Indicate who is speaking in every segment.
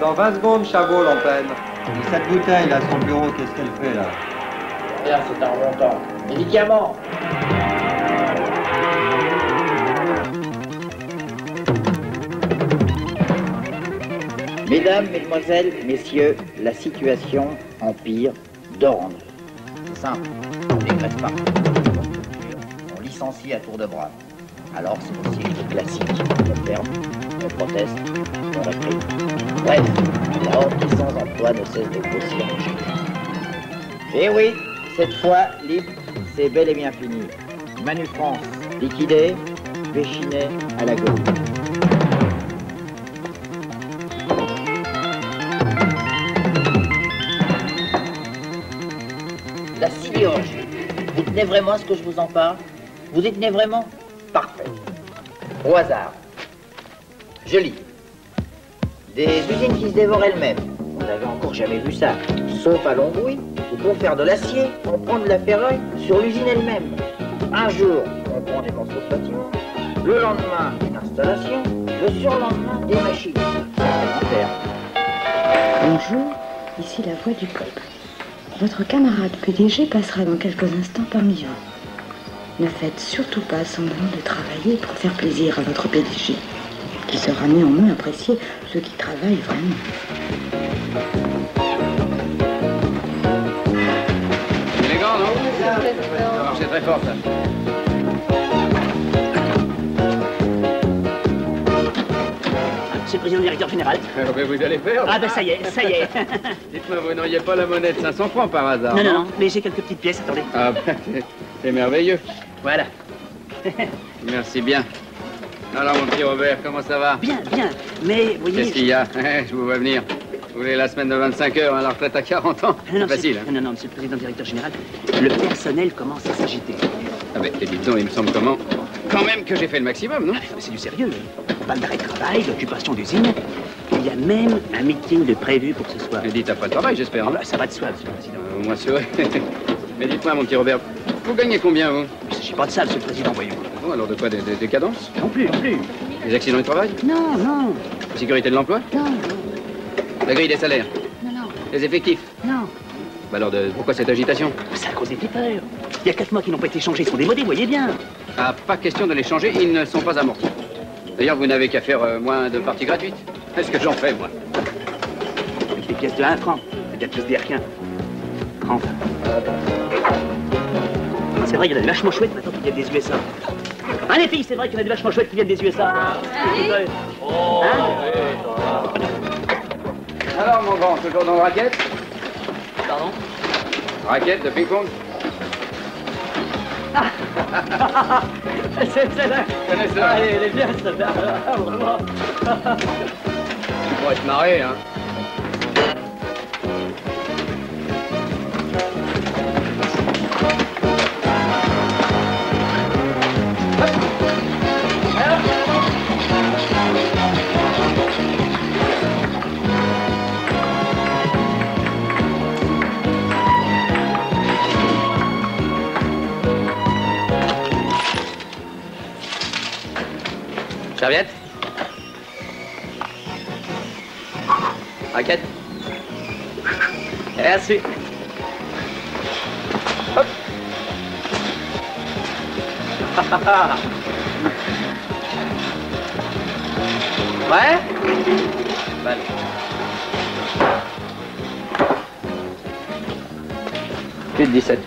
Speaker 1: Dans 20 secondes, Chabot, l'antenne.
Speaker 2: Et cette bouteille, là, sur le bureau, qu'est-ce qu'elle fait, là?
Speaker 3: Rien, c'est un remontant. Médicaments. Mesdames, mesdemoiselles, messieurs, la situation empire d'ordre. C'est simple, on dégrève pas. On licencie à tour de bras. Alors c'est aussi le classique. On ferme, on proteste, on réprime. Bref, la honte qui sans emploi ne cesse de grossir en chute. Et oui, cette fois, libre, c'est bel et bien fini. Manu France, liquidé, Péchinet à la gauche. La sidérurgie, vous tenez vraiment à ce que je vous en parle? Vous y tenez vraiment? Parfait. Au hasard, je lis. Des usines qui se dévorent elles-mêmes. Vous n'avez encore jamais vu ça. Sauf à Longwy, où pour faire de l'acier, on prend de la ferraille sur l'usine elle-même. Un jour, on prend des morceaux de bâtiment. Le lendemain, une installation. Le surlendemain, des machines. C'est super.
Speaker 4: Bonjour, ici la voix du peuple. Votre camarade PDG passera dans quelques instants parmi vous. Ne faites surtout pas semblant de travailler pour faire plaisir à votre PDG, qui sera néanmoins apprécié ceux qui travaillent vraiment.
Speaker 5: Élégant, non? Ça marchait très fort, ça.
Speaker 6: C'est le président directeur général.
Speaker 5: Mais vous allez faire?
Speaker 6: Ah ben ça y est, ça y est.
Speaker 5: Dites-moi, vous n'auriez pas la monnaie de 500 francs par hasard?
Speaker 6: Non, non, non, mais j'ai quelques petites pièces, attendez.
Speaker 5: Ah ben, c'est merveilleux.
Speaker 6: Voilà.
Speaker 5: Merci bien. Alors, mon petit Robert, comment ça va?
Speaker 6: Bien, bien, mais vous voyez...
Speaker 5: Qu'est-ce qu'il y a? Je vous vois venir. Vous voulez la semaine de 25 heures à la retraite à 40 ans? C'est facile.
Speaker 6: Non, non, monsieur le président directeur général, le personnel commence à s'agiter.
Speaker 5: Ah ben, dites donc, il me semble quand même que j'ai fait le maximum, non?
Speaker 6: Ah, mais c'est du sérieux. Pas d'arrêt de travail, d'occupation d'usine. Il y a même un meeting de prévu pour ce soir.
Speaker 5: Et dites après le travail, j'espère.
Speaker 6: Ah, bah, ça va de soi, monsieur le président.
Speaker 5: Moi, c'est vrai. Mais dites-moi, mon petit Robert, vous gagnez combien, vous?
Speaker 6: Il ne s'agit pas de ça, monsieur le président, voyons.
Speaker 5: Bon, alors de quoi? Des cadences?
Speaker 6: Non plus, non plus.
Speaker 5: Des accidents du travail?
Speaker 6: Non, non.
Speaker 5: La sécurité de l'emploi?
Speaker 6: Non, non.
Speaker 5: La grille des salaires?
Speaker 6: Non, non.
Speaker 5: Les effectifs?
Speaker 6: Non.
Speaker 5: Bah alors, pourquoi cette agitation?
Speaker 6: C'est à cause des pipeurs. Il y a 4 mois qui n'ont pas été changés, ils sont démodés, voyez bien.
Speaker 5: Ah, pas question de les changer, ils ne sont pas amortis. D'ailleurs, vous n'avez qu'à faire moins de parties gratuites. Qu'est-ce que j'en fais, moi?
Speaker 6: Avec des pièces de 1 franc, c'est bien plus des riens. 30. C'est vrai, il y en a des vachement chouettes maintenant qui viennent des USA. Hein, les filles, c'est vrai qu'il y en a des vachement chouettes qui viennent des USA.
Speaker 5: Oh,
Speaker 6: hein?
Speaker 5: Alors, mon grand, toujours dans le racket?
Speaker 6: Pardon?
Speaker 5: Racket de ping-pong?
Speaker 6: C'est celle-là.
Speaker 5: Connais-ça?
Speaker 6: Ah, elle est bien, celle-là. Vraiment.
Speaker 5: Tu pourrais te marrer, hein? Serviette? Raquette? Merci. Hop. Ouais? Balle. Plus de 17.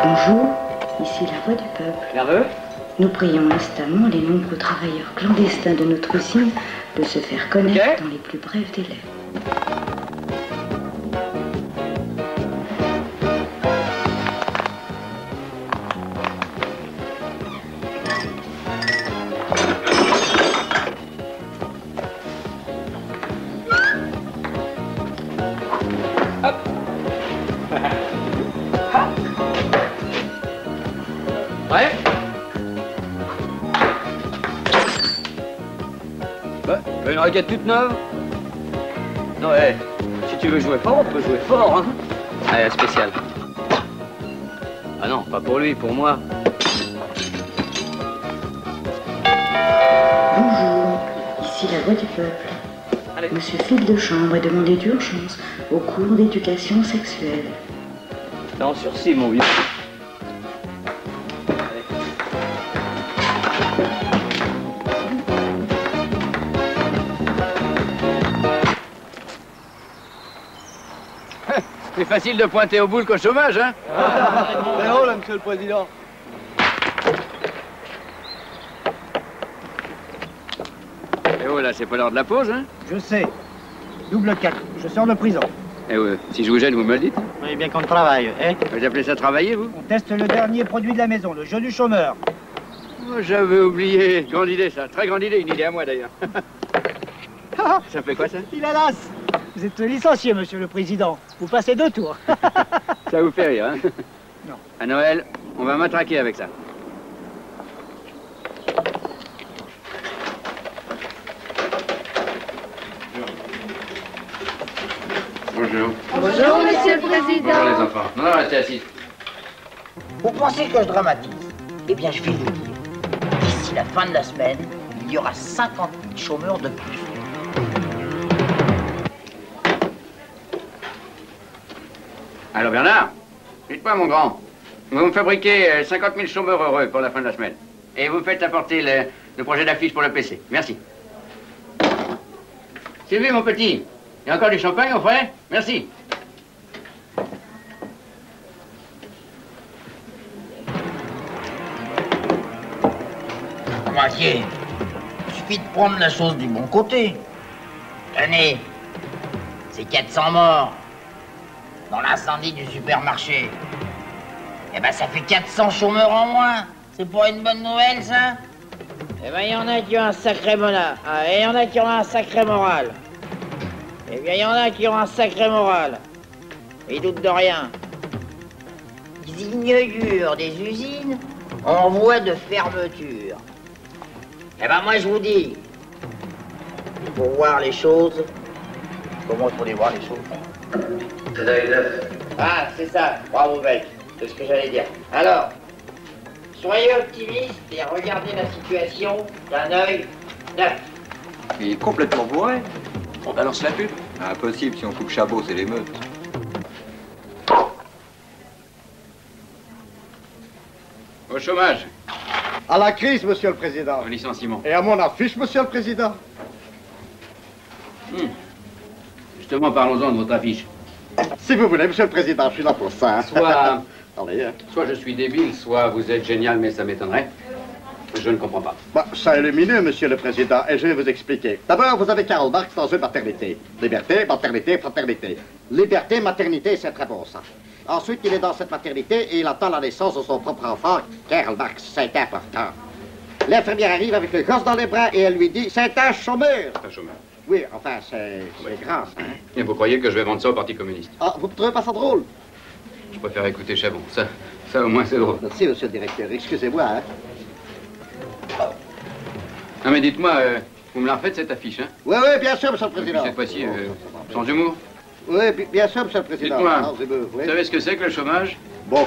Speaker 4: Bonjour, ici la voix du peuple.
Speaker 5: Nerveux?
Speaker 4: Nous prions instamment les nombreux travailleurs clandestins de notre usine de se faire connaître dans les plus brefs délais.
Speaker 5: Ouais? Bah, une raquette toute neuve? Non, si tu veux jouer fort, on peut jouer fort, hein. Allez, spécial. Ah non, pas pour lui, pour moi.
Speaker 4: Bonjour, ici la voix du peuple.
Speaker 5: Allez.
Speaker 4: Monsieur fille de chambre est demandé d'urgence au cours d'éducation sexuelle.
Speaker 5: T'es en sursis, mon vieux. C'est facile de pointer au boule qu'au chômage, hein?
Speaker 1: C'est drôle, monsieur le président.
Speaker 5: Eh oh, là, c'est pas l'heure de la pause, hein?
Speaker 7: Je sais. Double 4. Je sors de prison.
Speaker 5: Eh ouais, si je vous gêne, vous me le dites.
Speaker 7: Oui, bien qu'on travaille, hein?
Speaker 5: Vous appelez ça travailler, vous?
Speaker 7: On teste le dernier produit de la maison, le jeu du chômeur.
Speaker 5: Oh, j'avais oublié. Grande idée, ça. Très grande idée. Une idée à moi, d'ailleurs. Ça fait quoi, ça?
Speaker 7: Il a l'as. Vous êtes licencié, monsieur le président. Vous passez 2 tours.
Speaker 5: Ça vous fait rire, hein?
Speaker 7: Non.
Speaker 5: À Noël, on va matraquer avec ça. Bonjour.
Speaker 8: Bonjour, monsieur le président.
Speaker 5: Bonjour, les enfants. Non, restez assis.
Speaker 3: Vous pensez que je dramatise? Eh bien, je vais vous dire. D'ici la fin de la semaine, il y aura 50 000 chômeurs de plus.
Speaker 5: Alors, Bernard, dites-moi, mon grand, vous me fabriquez 50 000 chômeurs heureux pour la fin de la semaine. Et vous me faites apporter le projet d'affiche pour le PC. Merci. Sylvie, mon petit, il y a encore du champagne au frais? Merci.
Speaker 3: Moitié. Il suffit de prendre la chose du bon côté. Tenez, c'est 400 morts dans l'incendie du supermarché. Eh ben, ça fait 400 chômeurs en moins. C'est pas une bonne nouvelle, ça? Eh ben, il y en a qui ont un sacré moral. Ah, et il y en a qui ont un sacré moral. Eh bien, il y en a qui ont un sacré moral. Ils doutent de rien. Ils inaugurent des usines en voie de fermeture. Eh ben, moi, je vous dis, pour voir les choses, comment il faut les voir les choses? Ah, c'est ça, bravo, Bec, c'est ce que j'allais dire. Alors, soyez optimistes et regardez la situation d'un œil neuf.
Speaker 2: Il est complètement bourré.
Speaker 5: On balance la pub.
Speaker 2: Impossible, si on coupe Chabot, c'est l'émeute.
Speaker 5: Au chômage,
Speaker 9: À la crise, monsieur le président.
Speaker 5: au licenciement.
Speaker 9: Et à mon affiche, monsieur le président.
Speaker 5: Justement, parlons-en de votre affiche.
Speaker 9: Si vous voulez, monsieur le président, je suis là pour ça.
Speaker 5: Soit,
Speaker 9: Allez, hein.
Speaker 5: soit je suis débile, soit vous êtes génial, mais ça m'étonnerait. Je ne comprends pas.
Speaker 9: Bah, ça est lumineux, monsieur le président, et je vais vous expliquer. D'abord, vous avez Karl Marx dans une maternité. Liberté, maternité, fraternité. Liberté, maternité, c'est très bon, ça. Ensuite, il est dans cette maternité et il attend la naissance de son propre enfant, Karl Marx. C'est important. L'infirmière arrive avec le gosse dans les bras et elle lui dit, c'est un chômeur.
Speaker 5: Un chômeur.
Speaker 9: Oui, enfin, c'est grand, ça, hein.
Speaker 5: Et vous croyez que je vais vendre ça au Parti communiste?
Speaker 9: Ah, vous ne trouvez pas ça drôle?
Speaker 5: Je préfère écouter Chabon. Ça au moins, c'est drôle.
Speaker 9: Merci, monsieur le directeur. Excusez-moi, hein.
Speaker 5: Non, mais dites-moi, vous me la refaites, cette affiche, hein?
Speaker 9: Oui, oui, bien sûr, monsieur le
Speaker 5: Et puis
Speaker 9: président.
Speaker 5: cette fois-ci, sans humour.
Speaker 9: Oui, bien sûr, monsieur le président.
Speaker 5: Dites-moi,
Speaker 9: Non, oui.
Speaker 5: vous savez ce que c'est que le chômage?
Speaker 9: Bon,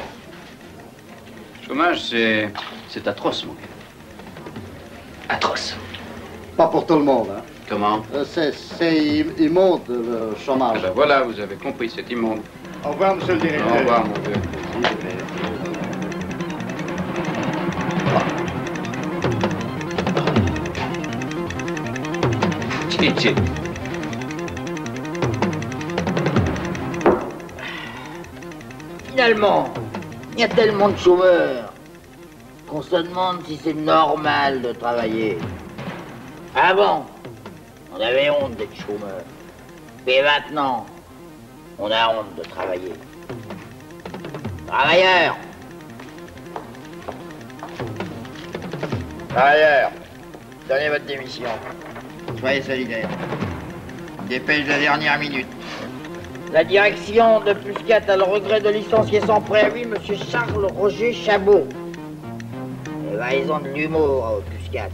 Speaker 5: Le chômage, c'est atroce, mon gars. Atroce.
Speaker 9: pas pour tout le monde, hein.
Speaker 5: Comment?
Speaker 9: C'est immonde, le
Speaker 5: Ah
Speaker 9: chômage.
Speaker 5: ben voilà, vous avez compris, c'est immonde.
Speaker 9: Au revoir, monsieur le directeur.
Speaker 5: Au revoir, mon vieux. Tchè.
Speaker 3: Finalement, il y a tellement de chômeurs qu'on se demande si c'est normal de travailler. Avant, on avait honte d'être chômeur. Et maintenant, on a honte de travailler. Travailleurs! Travailleurs, donnez votre démission. Soyez solidaires. Dépêche de la dernière minute. La direction de Puscat a le regret de licencier sans préavis M. Charles-Roger Chabot. Eh ben, ils ont de l'humour au Puscat.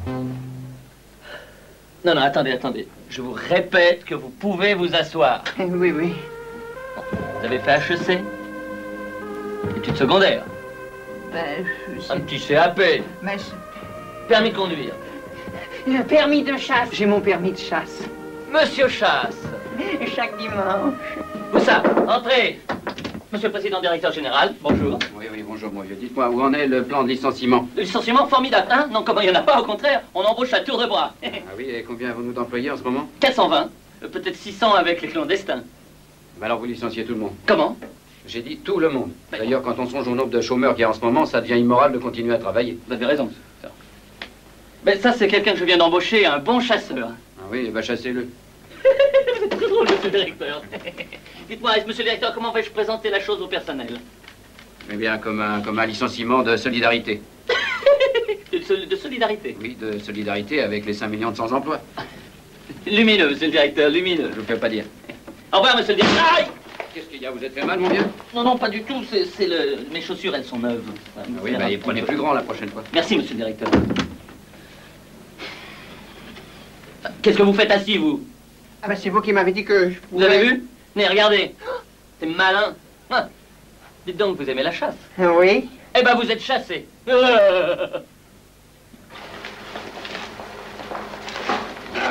Speaker 10: Non, attendez. Je vous répète que vous pouvez vous asseoir.
Speaker 11: Oui.
Speaker 10: Bon, vous avez fait HEC? Études secondaires?
Speaker 11: Ben,
Speaker 10: un petit CAP?
Speaker 11: Mais
Speaker 10: Permis de conduire?
Speaker 11: Le permis de chasse. J'ai mon permis de chasse.
Speaker 10: Monsieur Chasse.
Speaker 11: Chaque dimanche.
Speaker 10: Où ça? Entrez. Monsieur le Président Directeur Général, bonjour.
Speaker 5: Oui, bonjour, mon vieux. Dites-moi, où en est le plan de licenciement?
Speaker 10: Le licenciement formidable, hein? Non, comment il n'y en a pas, au contraire, on embauche à tour de bras.
Speaker 5: Ah oui, et combien avons-nous d'employés en ce moment?
Speaker 10: 420, peut-être 600 avec les clandestins.
Speaker 5: Ben alors vous licenciez tout le monde.
Speaker 10: Comment?
Speaker 5: J'ai dit tout le monde. D'ailleurs, quand on songe au nombre de chômeurs qu'il y a en ce moment, ça devient immoral de continuer à travailler.
Speaker 10: Vous avez raison, ça. Mais ça, c'est quelqu'un que je viens d'embaucher, un bon chasseur.
Speaker 5: Ah oui, bah chassez-le.
Speaker 10: Vous êtes très drôle, monsieur le directeur. Dites-moi, monsieur le directeur, comment vais-je présenter la chose au personnel?
Speaker 5: Eh bien, comme un licenciement de solidarité.
Speaker 10: De solidarité?
Speaker 5: Oui, de solidarité avec les 5 millions de sans-emploi.
Speaker 10: Lumineux, monsieur le directeur, lumineux.
Speaker 5: Je vous fais pas dire.
Speaker 10: Au revoir, monsieur le directeur. Aïe!
Speaker 5: Qu'est-ce qu'il y a? Vous êtes fait mal, mon vieux?
Speaker 10: Non, pas du tout. Mes chaussures, elles sont neuves.
Speaker 5: Ah oui, bah, y prenez plus grand la prochaine fois.
Speaker 10: Merci, monsieur le directeur. Qu'est-ce que vous faites assis, vous?
Speaker 11: Ah ben c'est vous qui m'avez dit que je pouvais...
Speaker 10: Vous avez vu? Venez, regardez. C'est malin. Ah. Dites donc, vous aimez la chasse?
Speaker 11: Oui.
Speaker 10: Eh ben, vous êtes chassé.
Speaker 5: Ah,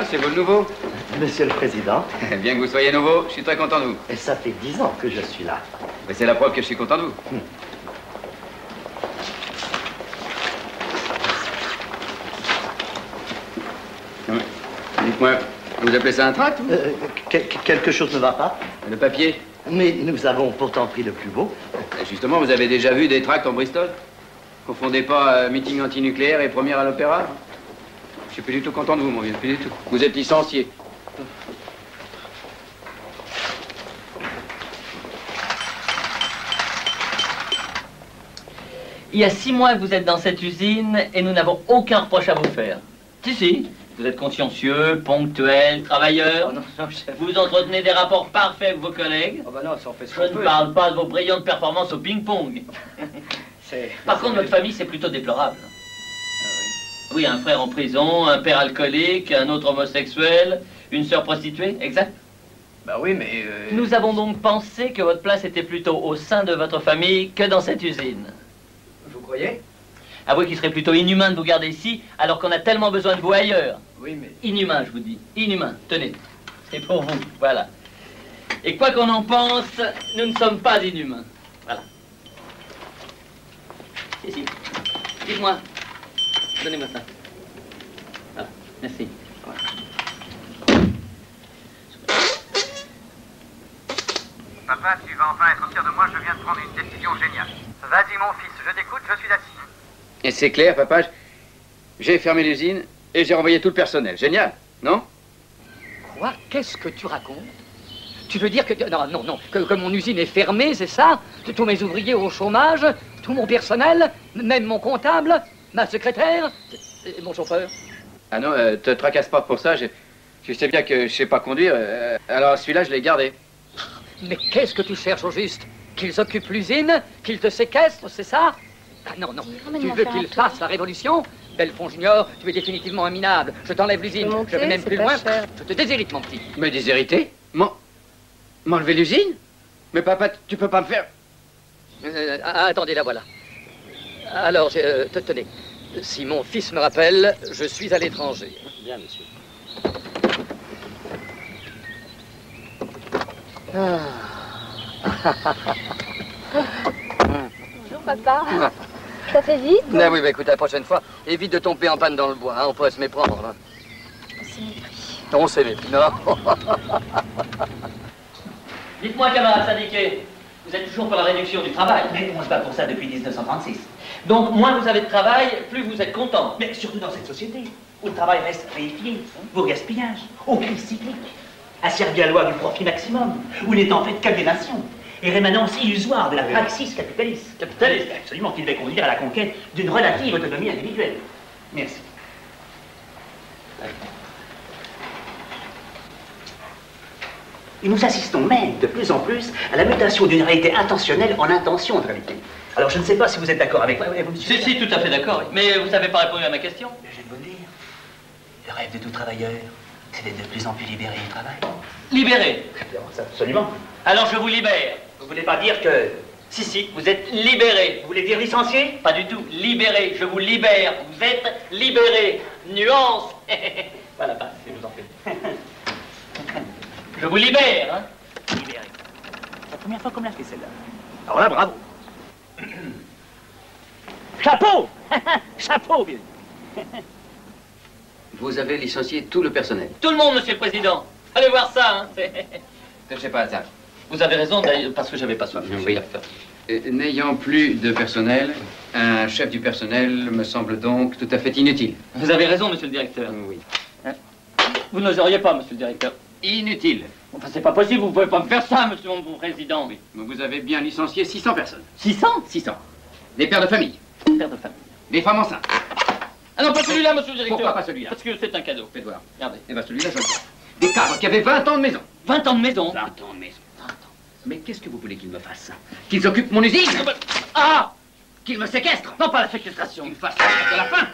Speaker 5: c'est vous le nouveau?
Speaker 6: Monsieur le Président.
Speaker 5: Bien que vous soyez nouveau, je suis très content de vous.
Speaker 6: Et ça fait 10 ans que je suis là.
Speaker 5: Mais c'est la preuve que je suis content de vous. Dites-moi, vous appelez ça un tract?
Speaker 6: Quelque chose ne va pas?
Speaker 5: Le papier?
Speaker 6: Mais nous avons pourtant pris le plus beau.
Speaker 5: Justement, vous avez déjà vu des tracts en Bristol? Confondez pas meeting antinucléaire et première à l'opéra? Je suis plus du tout content de vous, mon vieux, plus du tout. Vous êtes licencié.
Speaker 10: Il y a 6 mois que vous êtes dans cette usine et nous n'avons aucun reproche à vous faire. Si. Vous êtes consciencieux, ponctuel, travailleur. Vous entretenez des rapports parfaits avec vos collègues.
Speaker 5: Oh bah non, ça en fait ce
Speaker 10: Je ne parle pas de vos brillantes performances au ping-pong. Par contre, notre famille, c'est plutôt déplorable. Oui, un frère en prison, un père alcoolique, un autre homosexuel, une sœur prostituée, exact?
Speaker 5: Bah oui, mais...
Speaker 10: Nous avons donc pensé que votre place était plutôt au sein de votre famille que dans cette usine.
Speaker 5: Vous croyez?
Speaker 10: Avouez qu'il serait plutôt inhumain de vous garder ici, alors qu'on a tellement besoin de vous ailleurs.
Speaker 5: Oui, mais...
Speaker 10: Inhumain, je vous dis. Inhumain. Tenez, c'est pour vous, voilà. Et quoi qu'on en pense, nous ne sommes pas inhumains. Voilà. Si. Dites-moi. Donnez-moi ça. Voilà, merci. Voilà.
Speaker 12: Papa, tu vas enfin être fier de moi, je viens de prendre une décision géniale. Vas-y, mon fils, je t'écoute, je suis assis.
Speaker 5: Et c'est clair, papa, j'ai fermé l'usine et j'ai renvoyé tout le personnel. Génial, non?
Speaker 13: Quoi? Qu'est-ce que tu racontes? Tu veux dire que... Non, que mon usine est fermée, c'est ça? Tous mes ouvriers au chômage, tout mon personnel, même mon comptable, ma secrétaire, et mon chauffeur.
Speaker 5: Ah non, te tracasse pas pour ça, je sais bien que je sais pas conduire, alors celui-là, je l'ai gardé.
Speaker 13: Mais qu'est-ce que tu cherches au juste? Qu'ils occupent l'usine? Qu'ils te séquestrent, c'est ça? Ah non, tu veux qu'ils fassent la révolution? Belfond Junior, tu es définitivement un minable. Je t'enlève l'usine. Je vais même plus loin. Je te déshérite, mon petit.
Speaker 5: Me déshériter? M'enlever l'usine? Mais papa, tu peux pas me faire...
Speaker 13: Attendez, la voilà. Alors, tenez. Si mon fils me rappelle, je suis à l'étranger.
Speaker 6: Bien, monsieur.
Speaker 14: Bonjour, papa. Ça fait vite?
Speaker 13: Ah oui, écoute, la prochaine fois, évite de tomber en panne dans le bois, hein, on pourrait se méprendre. Hein.
Speaker 14: On s'est mépris.
Speaker 13: Non.
Speaker 10: Dites-moi, camarade syndiqué, vous êtes toujours pour la réduction du travail? Mais on se bat pour ça depuis 1936. Donc, moins vous avez de travail, plus vous êtes content.
Speaker 6: Mais surtout dans cette société, où le travail reste réifié, au gaspillage, aux crises cycliques, asservi à la loi du profit maximum, où il n'est en fait qu'aliénation et rémanence illusoire de la praxis capitaliste.
Speaker 10: Capitaliste?
Speaker 6: Absolument, qui devait conduire à la conquête d'une relative autonomie individuelle. Merci. Et nous assistons même de plus en plus à la mutation d'une réalité intentionnelle en intention de réalité. Alors je ne sais pas si vous êtes d'accord avec moi.
Speaker 10: Si, tout à fait d'accord. Mais vous n'avez pas répondu à ma question.
Speaker 6: Je vais vous le dire. Le rêve de tout travailleur, c'est d'être de plus en plus libéré du travail.
Speaker 10: Libéré.
Speaker 6: Absolument. Alors je vous libère. Vous voulez pas dire que... Si, vous êtes libéré. Vous voulez dire licencié?
Speaker 10: Pas du tout. Libéré. Je vous libère. Vous êtes libéré. Nuance. Voilà, bah, je vous en prie. Je vous libère, hein.
Speaker 6: Libéré. C'est la première fois qu'on me l'a fait, celle-là. Alors là, bravo. Chapeau. Chapeau, bien.
Speaker 5: Vous avez licencié tout le personnel.
Speaker 10: Tout le monde, Monsieur le Président. Allez voir ça, hein.
Speaker 5: Je sais pas ça.
Speaker 10: Vous avez raison, d'ailleurs, parce que j'avais pas soif.
Speaker 5: Oui. N'ayant plus de personnel, un chef du personnel me semble donc tout à fait inutile.
Speaker 10: Vous avez raison, Monsieur le Directeur.
Speaker 5: Oui.
Speaker 10: Hein? Vous n'oseriez pas, Monsieur le Directeur.
Speaker 5: Inutile.
Speaker 10: Enfin, c'est pas possible, vous pouvez pas me faire ça, Monsieur mon Président.
Speaker 5: Oui. Vous avez bien licencié 600 personnes.
Speaker 10: 600?
Speaker 5: 600. Des pères de famille.
Speaker 10: Père de famille.
Speaker 5: Des femmes enceintes.
Speaker 10: Ah non, pas celui-là, Monsieur le Directeur.
Speaker 5: Pourquoi pas celui-là?
Speaker 10: Parce que c'est un cadeau.
Speaker 5: Faites voir.
Speaker 10: Regardez.
Speaker 5: Eh bien, celui-là, je le vois. Des cadres qui avaient 20 ans de maison.
Speaker 10: 20 ans de maison?
Speaker 5: 20 ans de maison. 20 ans. Mais qu'est-ce que vous voulez qu'ils me fassent? Qu'ils occupent mon usine?
Speaker 10: Ah!
Speaker 5: Qu'ils me séquestrent?
Speaker 10: Non, pas la séquestration.
Speaker 5: Qu'ils fassent de la fin.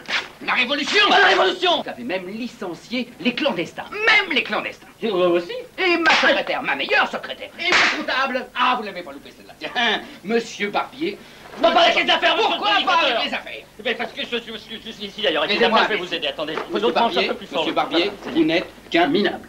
Speaker 5: La révolution.
Speaker 10: Pas la révolution!
Speaker 5: Vous avez même licencié les clandestins. Même les clandestins.
Speaker 10: Et vous aussi?
Speaker 5: Et ma secrétaire, ma meilleure secrétaire. Et mon comptable. Ah, vous l'avez pas loupé celle-là. Tiens, Monsieur Barbier.
Speaker 10: Non, pas avec les affaires, Monsieur
Speaker 5: Pourquoi
Speaker 10: le
Speaker 5: pas
Speaker 10: Directeur?
Speaker 5: avec les affaires?
Speaker 10: Eh bien, parce que je suis ici d'ailleurs.
Speaker 5: Aidez-moi,
Speaker 10: Je vais vous aider. Attendez.
Speaker 5: Monsieur Barbier, vous n'êtes qu'un minable.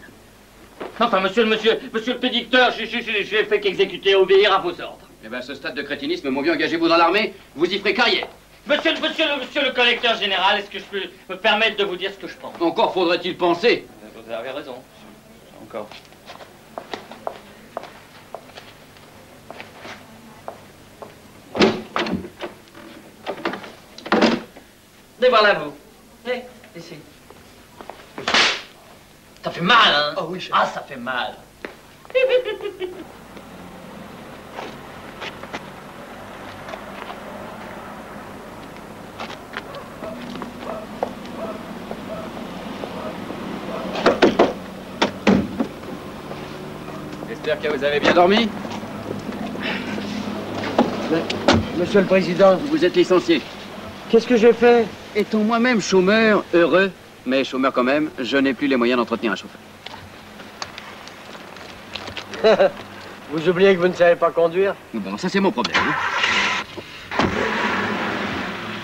Speaker 10: Enfin, monsieur le prédicteur, j'ai fait qu'exécuter, obéir à vos ordres.
Speaker 5: Eh bien, à ce stade de crétinisme, mon vieux, engagez-vous dans l'armée, vous y ferez carrière.
Speaker 10: Monsieur le collecteur général, est-ce que je peux me permettre de vous dire ce que je pense?
Speaker 5: Encore faudrait-il penser.
Speaker 10: Vous avez raison. Encore. Et voilà vous. Ici. Ça fait mal, hein?
Speaker 1: Oh oui, chef.
Speaker 10: Ah, ça fait mal.
Speaker 5: J'espère que vous avez bien dormi.
Speaker 7: Monsieur le Président.
Speaker 5: Vous êtes licencié.
Speaker 7: Qu'est-ce que j'ai fait?
Speaker 5: Étant moi-même chômeur, heureux, mais chômeur quand même, je n'ai plus les moyens d'entretenir un chauffeur.
Speaker 7: Vous oubliez que vous ne savez pas conduire?
Speaker 5: Bon, ça c'est mon problème. Hein.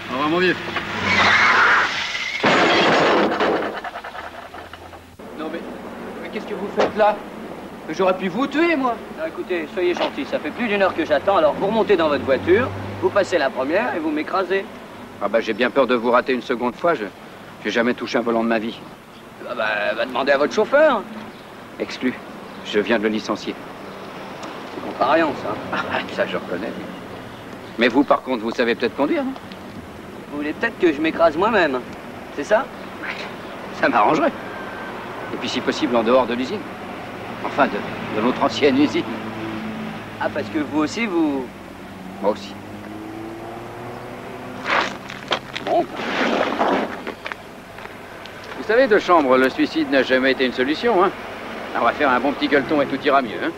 Speaker 5: Au revoir, mon vieux. Non mais qu'est-ce que vous faites là? J'aurais pu vous tuer, moi.
Speaker 15: Non, écoutez, soyez gentil, ça fait plus d'une heure que j'attends, alors vous remontez dans votre voiture, vous passez la première et vous m'écrasez.
Speaker 5: Ah bah j'ai bien peur de vous rater une seconde fois, j'ai jamais touché un volant de ma vie.
Speaker 15: Va demander à votre chauffeur.
Speaker 5: Exclu, je viens de le licencier.
Speaker 15: C'est contrariant, ça.
Speaker 5: Ah, ça je reconnais. Mais vous, par contre, vous savez peut-être conduire, non?
Speaker 15: Vous voulez peut-être que je m'écrase moi-même, c'est ça?
Speaker 5: Ça m'arrangerait. Et puis si possible en dehors de l'usine. Enfin, de notre ancienne usine.
Speaker 15: Ah, parce que vous aussi, vous...
Speaker 5: Moi aussi.
Speaker 15: Bon.
Speaker 5: Vous savez, de chambre, le suicide n'a jamais été une solution, hein. On va faire un bon petit gueuleton et tout ira mieux, hein.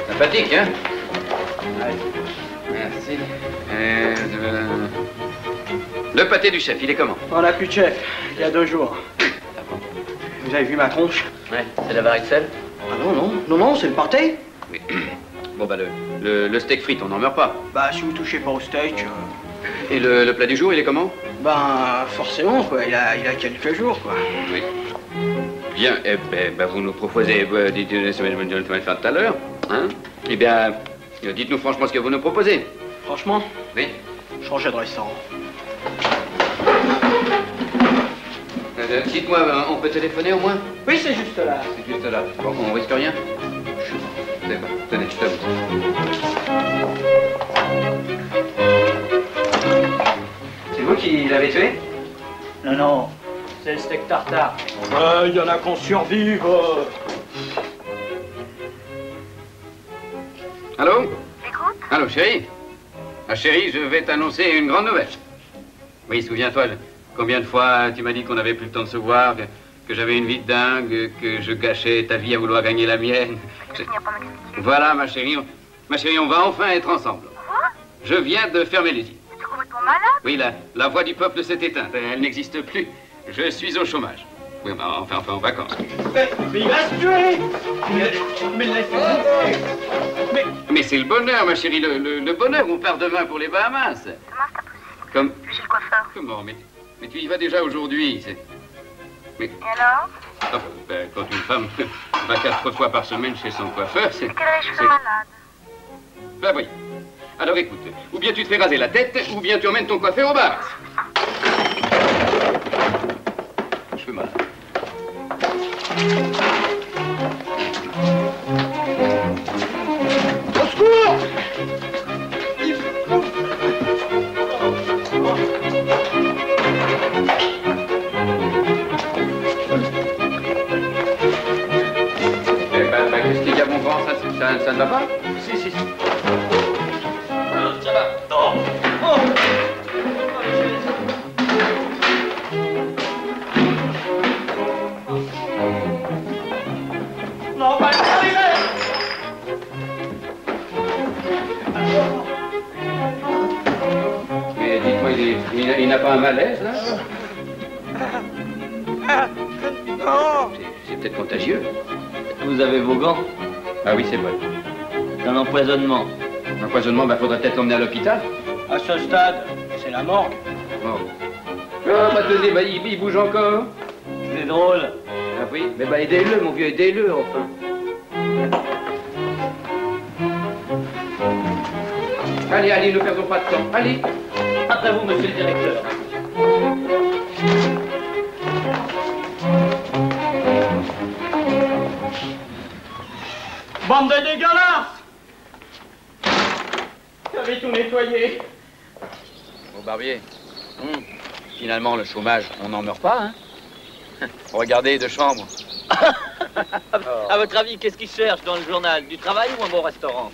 Speaker 5: Sympathique, hein? Ouais. Merci. Le pâté du chef, il est comment?
Speaker 7: On n'a plus de chef, il y a 2 jours. Vous avez vu ma tronche?
Speaker 15: Ouais, c'est la varicelle?
Speaker 7: Ah non, c'est le pâté.
Speaker 5: Oui. Bon bah le steak frites, on n'en meurt pas.
Speaker 7: Bah si vous touchez pas au steak...
Speaker 5: Et le plat du jour, il est comment?
Speaker 7: Ben forcément, quoi, il a quelques jours, quoi.
Speaker 5: Oui. Bien, eh ben, vous nous proposez, dites-nous la semaine faire tout à l'heure, hein? Eh bien, dites-nous franchement ce que vous nous proposez.
Speaker 7: Franchement?
Speaker 5: Oui.
Speaker 7: Changer de restaurant.
Speaker 5: Dites-moi, on peut téléphoner au moins?
Speaker 7: Oui, c'est juste là.
Speaker 5: C'est juste là. Bon, on risque rien? D'accord. Tenez, je t'avoue.
Speaker 15: C'est vous qui l'avez tué?
Speaker 7: Non.
Speaker 15: C'est le steak tartare.
Speaker 7: Il y en a qu'on survive.
Speaker 5: Allô? Allô, chérie? Ma chérie, je vais t'annoncer une grande nouvelle. Oui, souviens-toi, combien de fois tu m'as dit qu'on n'avait plus le temps de se voir, que j'avais une vie de dingue, que je gâchais ta vie à vouloir gagner la mienne. Voilà, ma chérie, on va enfin être ensemble.
Speaker 14: Quoi?
Speaker 5: Je viens de fermer l'usine.
Speaker 14: Tu es complètement malade?
Speaker 5: Oui, la voix du peuple s'est éteinte, elle n'existe plus. Je suis au chômage. Oui, mais enfin en vacances.
Speaker 7: Mais il va se tuer!
Speaker 5: Mais c'est le bonheur, ma chérie, le bonheur. On part demain pour les Bahamas.
Speaker 14: Demain, c'est pas possible.
Speaker 5: Comme...
Speaker 14: Je suis chez le coiffeur.
Speaker 5: Comment? Mais tu y vas déjà aujourd'hui. Mais...
Speaker 14: Et alors?
Speaker 5: Oh, ben, quand une femme va 4 fois par semaine chez son coiffeur, c'est...
Speaker 14: Quelle heure je suis malade?
Speaker 5: Ben oui. Alors écoute, ou bien tu te fais raser la tête, ou bien tu emmènes ton coiffeur au bar. Je fais mal.
Speaker 7: Au secours!
Speaker 5: Qu'est-ce qu'il y a, mon grand? Ça ne va pas?
Speaker 7: Si.
Speaker 10: Ça va. Non.
Speaker 7: Oh. Non, pas
Speaker 5: Mais dites-moi, il n'a pas un malaise, là?
Speaker 7: Non.
Speaker 5: C'est peut-être contagieux.
Speaker 10: Vous avez vos gants?
Speaker 5: Ah oui, c'est vrai.
Speaker 10: C'est un empoisonnement.
Speaker 5: L'empoisonnement, ben, faudrait peut-être l'emmener à l'hôpital.
Speaker 7: À ce stade, c'est la mort.
Speaker 5: Bon. Oh, bah tenez, bah, il bouge encore.
Speaker 10: C'est drôle.
Speaker 5: Ah oui? Mais bah aidez-le, mon vieux, aidez-le, enfin. Allez, ne perdons pas de temps. Allez.
Speaker 10: Après vous, monsieur le directeur.
Speaker 7: Bande de dégueulasses! J'avais tout nettoyé.
Speaker 13: Bon, Barbier, finalement, le chômage, on n'en meurt pas, hein? Regardez, 2 chambres.
Speaker 10: À votre avis, qu'est-ce qu'ils cherchent dans le journal? Du travail ou un bon restaurant?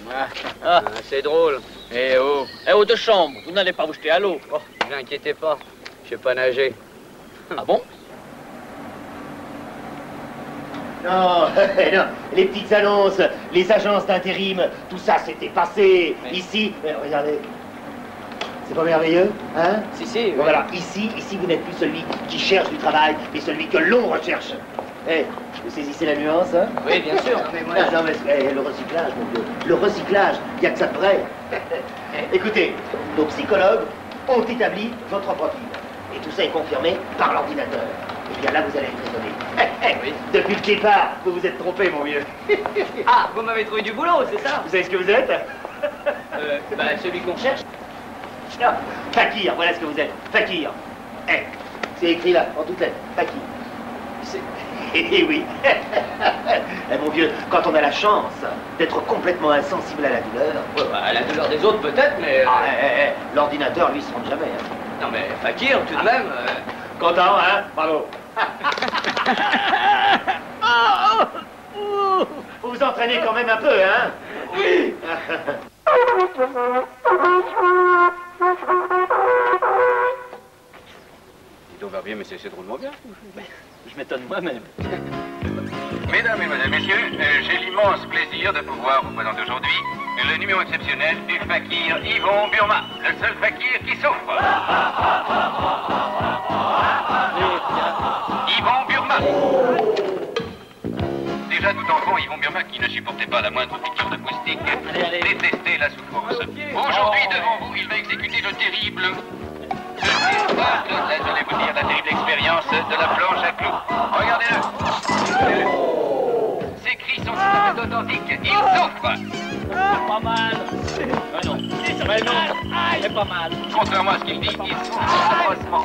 Speaker 13: C'est drôle. Eh oh.
Speaker 10: Eh oh, 2 chambres, vous n'allez pas vous jeter à l'eau.
Speaker 13: Oh, ne vous inquiétez pas, je sais pas nager.
Speaker 10: Ah bon?
Speaker 3: Non, non, les petites annonces, les agences d'intérim, tout ça c'était passé.
Speaker 10: Mais...
Speaker 3: Ici, regardez, c'est pas merveilleux, hein?
Speaker 13: Si.
Speaker 3: Bon, voilà, ici, vous n'êtes plus celui qui cherche du travail, mais celui que l'on recherche. Eh, vous saisissez la nuance, hein?
Speaker 13: Oui, bien sûr.
Speaker 3: Non, mais le recyclage, mon Dieu, le recyclage, il n'y a que ça de vrai. Écoutez, nos psychologues ont établi votre profil. Et tout ça est confirmé par l'ordinateur. Et bien là, vous allez être étonné. Oui. Depuis le départ, vous vous êtes trompé, mon vieux.
Speaker 10: Ah, vous m'avez trouvé du boulot, c'est ça?
Speaker 3: Vous savez ce que vous êtes?
Speaker 10: Celui qu'on cherche.
Speaker 3: Non, fakir, voilà ce que vous êtes. Fakir. Eh, c'est écrit là, en toutes lettres. Fakir. Eh oui. Eh, mon vieux, quand on a la chance d'être complètement insensible à la douleur...
Speaker 10: Ouais, bah, à la douleur des autres, peut-être, mais...
Speaker 3: l'ordinateur, lui, se rend jamais. Hein.
Speaker 10: Non, mais fakir, tout de même...
Speaker 3: Content, hein? Bravo. Vous vous entraînez quand même un peu, hein? Oui.
Speaker 5: Dis donc, Barbier, mais c'est drôlement bien.
Speaker 10: Je m'étonne moi-même.
Speaker 12: Mesdames, Mesdemoiselles, Messieurs, j'ai l'immense plaisir de pouvoir vous présenter aujourd'hui le numéro exceptionnel du fakir Yvon Burma, le seul fakir qui souffre. Yvon Burma. Déjà tout enfant, Yvon Burma, qui ne supportait pas la moindre piqûre de moustique, détestait la souffrance. Aujourd'hui, devant vous, il va exécuter le terrible... J'allais vous dire la terrible expérience de la planche à clous. Regardez-le. Ces cris sont tout à fait authentiques. Il souffre.
Speaker 10: Pas mal. Non. Mais non, c'est pas mal.
Speaker 12: Contrairement à ce qu'il dit, il souffre atrocement.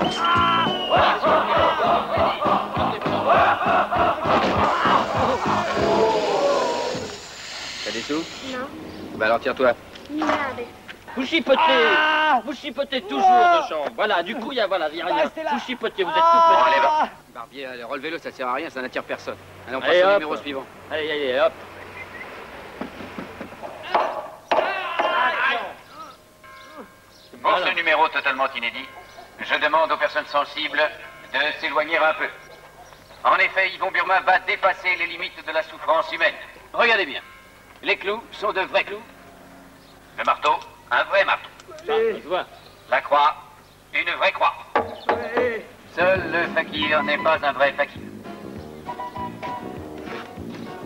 Speaker 5: T'as des sous?
Speaker 14: Non.
Speaker 5: Bah alors tire-toi.
Speaker 14: Merde.
Speaker 10: Vous chipotez toujours de chambre. Voilà, du coup, il y a rien. Vous chipotez, vous êtes tout petit.
Speaker 5: Allez, va. Barbier, relevez-le, ça sert à rien, ça n'attire personne. Allez, on passe
Speaker 10: Allez,
Speaker 5: au
Speaker 10: hop.
Speaker 5: numéro suivant.
Speaker 10: Allez, hop.
Speaker 12: numéro totalement inédit. Je demande aux personnes sensibles de s'éloigner un peu. En effet, Yvon Burma va dépasser les limites de la souffrance humaine. Regardez bien. Les clous sont de vrais clous. Le marteau, un vrai marteau. La croix, une vraie croix. Seul le fakir n'est pas un vrai fakir.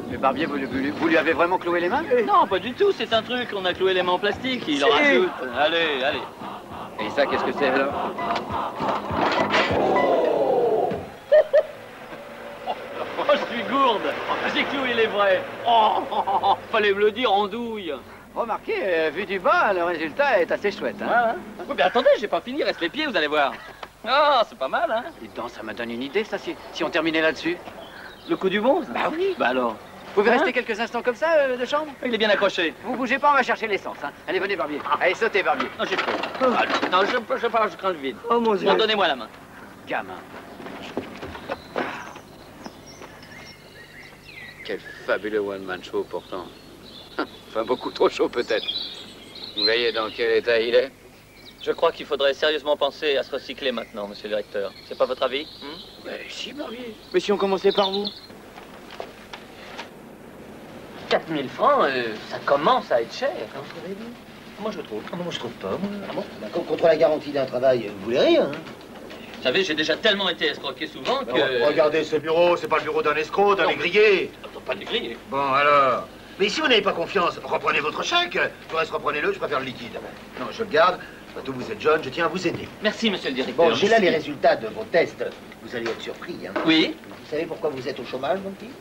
Speaker 15: Le barbier, vous lui avez vraiment cloué les mains?
Speaker 10: Non, pas du tout, c'est un truc, on a cloué les mains en plastique, il en rajoute. Allez, allez.
Speaker 15: Et ça, qu'est-ce que c'est alors?
Speaker 10: Oh, je suis gourde. J'ai cloué les vrais. Oh, fallait me le dire en douille.
Speaker 15: Remarquez, vu du bas, le résultat est assez chouette. Hein?
Speaker 10: Oui, mais attendez, j'ai pas fini, reste les pieds, vous allez voir. Oh, c'est pas mal, hein?
Speaker 15: Dites donc, ça me donne une idée, ça, si on terminait là-dessus.
Speaker 10: Le coup du bon?
Speaker 15: Bah oui.
Speaker 10: Bah alors.
Speaker 15: Vous pouvez rester quelques instants comme ça, de chambre?
Speaker 10: Il est bien accroché.
Speaker 15: Vous bougez pas, on va chercher l'essence. Hein. Allez, venez, barbier. Allez, sautez, barbier.
Speaker 10: Non, j'ai peur. Non, je parle, je crains le vide.
Speaker 15: Oh mon Dieu.
Speaker 10: Bon, donnez-moi la main.
Speaker 15: Gamin. Quel fabuleux one-man show, pourtant. Enfin, beaucoup trop chaud, peut-être. Vous voyez dans quel état il est?
Speaker 10: Je crois qu'il faudrait sérieusement penser à se recycler maintenant, monsieur le directeur. C'est pas votre avis?
Speaker 15: Mais si, barbier.
Speaker 7: Mais si on commençait par vous?
Speaker 10: 4000 francs, ça commence à être cher. Moi, je trouve.
Speaker 3: Moi, je trouve pas. Ah bon? Contre la garantie d'un travail, vous voulez rien, hein?
Speaker 10: Vous savez, j'ai déjà tellement été escroqué souvent que...
Speaker 9: Regardez ce bureau, c'est pas le bureau d'un escroc, d'un négrier.
Speaker 10: Non, pas de grille.
Speaker 9: Bon, alors. Mais si vous n'avez pas confiance, reprenez votre chèque. Tout reste, reprenez-le, je préfère le liquide. Non, je le garde. Surtout, vous êtes jeune, je tiens à vous aider.
Speaker 10: Merci, monsieur le directeur.
Speaker 3: Bon, j'ai là les résultats de vos tests. Vous allez être surpris, hein?
Speaker 10: Oui.
Speaker 3: Vous savez pourquoi vous êtes au chômage, mon petit?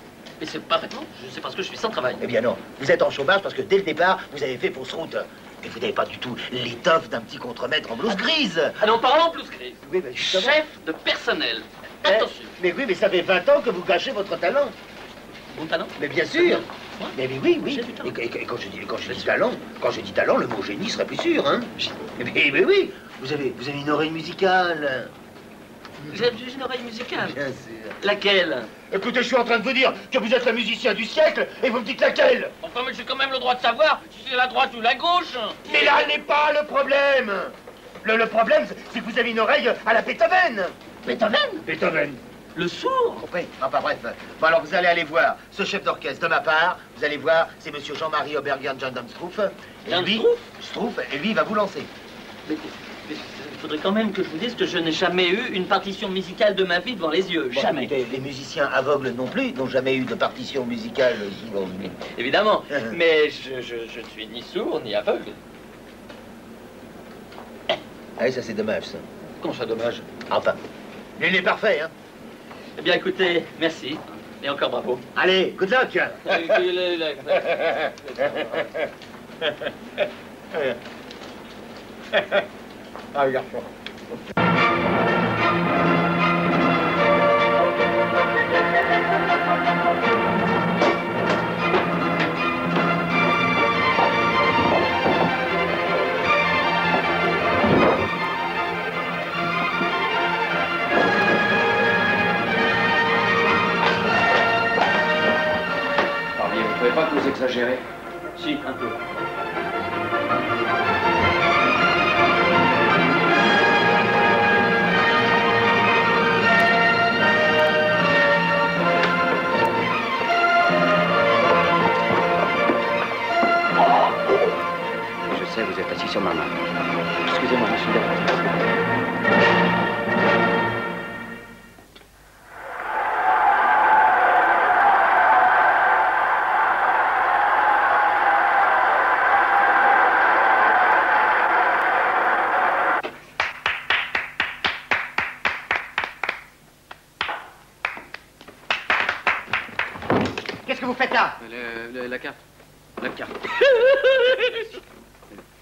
Speaker 10: Mais c'est parfaitement. C'est parce que je suis sans travail.
Speaker 3: Eh bien non, vous êtes en chômage parce que dès le départ, vous avez fait fausse route. Et vous n'avez pas du tout l'étoffe d'un petit contremaître en blouse grise.
Speaker 10: Ah non, parlons en blouse grise.
Speaker 3: Oui, mais justement.
Speaker 10: Chef de personnel. Attention.
Speaker 3: Mais oui, mais ça fait 20 ans que vous gâchez votre talent.
Speaker 10: Mon talent?
Speaker 3: Mais bien sûr. Mais oui, oui. Et quand je dis talent, le mot génie serait plus sûr, hein. Mais oui, vous avez une oreille musicale.
Speaker 10: Vous avez une oreille musicale?
Speaker 3: Bien sûr.
Speaker 10: Laquelle?
Speaker 9: Écoutez, je suis en train de vous dire que vous êtes le musicien du siècle et vous me dites laquelle?
Speaker 10: Enfin, mais j'ai quand même le droit de savoir si c'est la droite ou la gauche.
Speaker 9: Mais là n'est pas le problème. Le problème, c'est que vous avez une oreille à la Beethoven.
Speaker 10: Beethoven?
Speaker 9: Beethoven.
Speaker 10: Le sourd?
Speaker 3: Oui, enfin bref. Bon, alors vous allez aller voir ce chef d'orchestre de ma part. Vous allez voir, c'est monsieur Jean-Marie Obergern Jandamstrouf. Et lui, il va vous lancer.
Speaker 10: Mais il faudrait quand même que je vous dise que je n'ai jamais eu une partition musicale de ma vie devant les yeux.
Speaker 3: Bon,
Speaker 10: jamais.
Speaker 3: Écoutez, les musiciens aveugles non plus n'ont jamais eu de partition musicale.
Speaker 10: Évidemment, mais je ne suis ni sourd ni aveugle.
Speaker 3: Ah oui, ça c'est dommage, ça.
Speaker 10: Comment ça, dommage?
Speaker 3: Enfin, il est parfait, hein.
Speaker 10: Eh bien, écoutez, merci. Et encore bravo.
Speaker 3: Allez, good luck.
Speaker 9: Ah, garçon.
Speaker 15: Barbier, vous trouvez pas que vous exagérez?
Speaker 10: Si, un peu.
Speaker 15: Je sais, vous êtes assis sur ma main. Excusez-moi, monsieur le directeur.
Speaker 9: Qu'est-ce que vous faites là?
Speaker 15: La carte. La carte.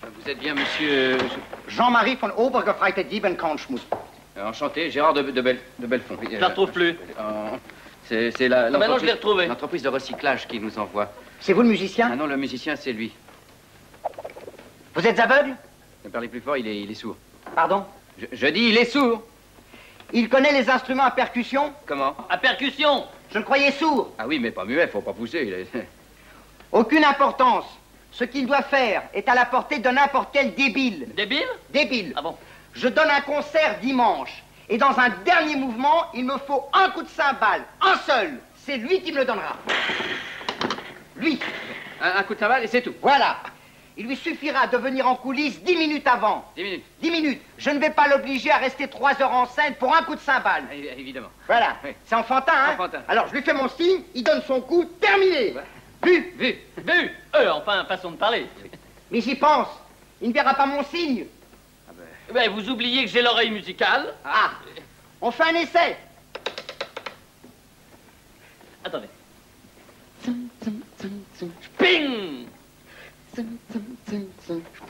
Speaker 15: Vous êtes bien monsieur...
Speaker 9: Jean-Marie von Obergefreite Diebenkornschmuth.
Speaker 15: Enchanté, Gérard de Belfond.
Speaker 10: Je la retrouve plus.
Speaker 15: C'est la...
Speaker 10: maintenant, je l'ai retrouvé.
Speaker 15: L'entreprise de recyclage qui nous envoie.
Speaker 9: C'est vous le musicien?
Speaker 15: Ah non, le musicien, c'est lui.
Speaker 9: Vous êtes aveugle?
Speaker 15: Ne parlez plus fort, il est sourd.
Speaker 9: Pardon?
Speaker 15: Je dis, il est sourd.
Speaker 9: Il connaît les instruments à percussion?
Speaker 15: Comment?
Speaker 10: À percussion.
Speaker 9: Je le croyais sourd.
Speaker 15: Ah oui, mais pas muet, faut pas pousser.
Speaker 9: Aucune importance.
Speaker 16: Ce qu'il doit faire est à la portée de n'importe quel débile.
Speaker 10: Débile?
Speaker 16: Débile.
Speaker 10: Ah bon?
Speaker 16: Je donne un concert dimanche. Et dans un dernier mouvement, il me faut un coup de cymbale. Un seul. C'est lui qui me le donnera. Lui.
Speaker 5: Un coup de cymbale et c'est tout.
Speaker 16: Voilà. Il lui suffira de venir en coulisses 10 minutes avant.
Speaker 5: 10 minutes.
Speaker 16: 10 minutes. Je ne vais pas l'obliger à rester 3 heures en scène pour un coup de cymbale.
Speaker 5: Évidemment.
Speaker 16: Voilà.
Speaker 5: Oui.
Speaker 16: C'est enfantin, hein?
Speaker 5: Enfantin.
Speaker 16: Alors, je lui fais mon signe, il donne son coup, terminé.
Speaker 5: Ouais.
Speaker 16: Vu.
Speaker 10: Vu. Enfin, façon de parler.
Speaker 16: Mais j'y pense. Il ne verra pas mon signe.
Speaker 10: Ben, vous oubliez que j'ai l'oreille musicale.
Speaker 16: Ah. On fait un essai.
Speaker 10: Attendez. Ping!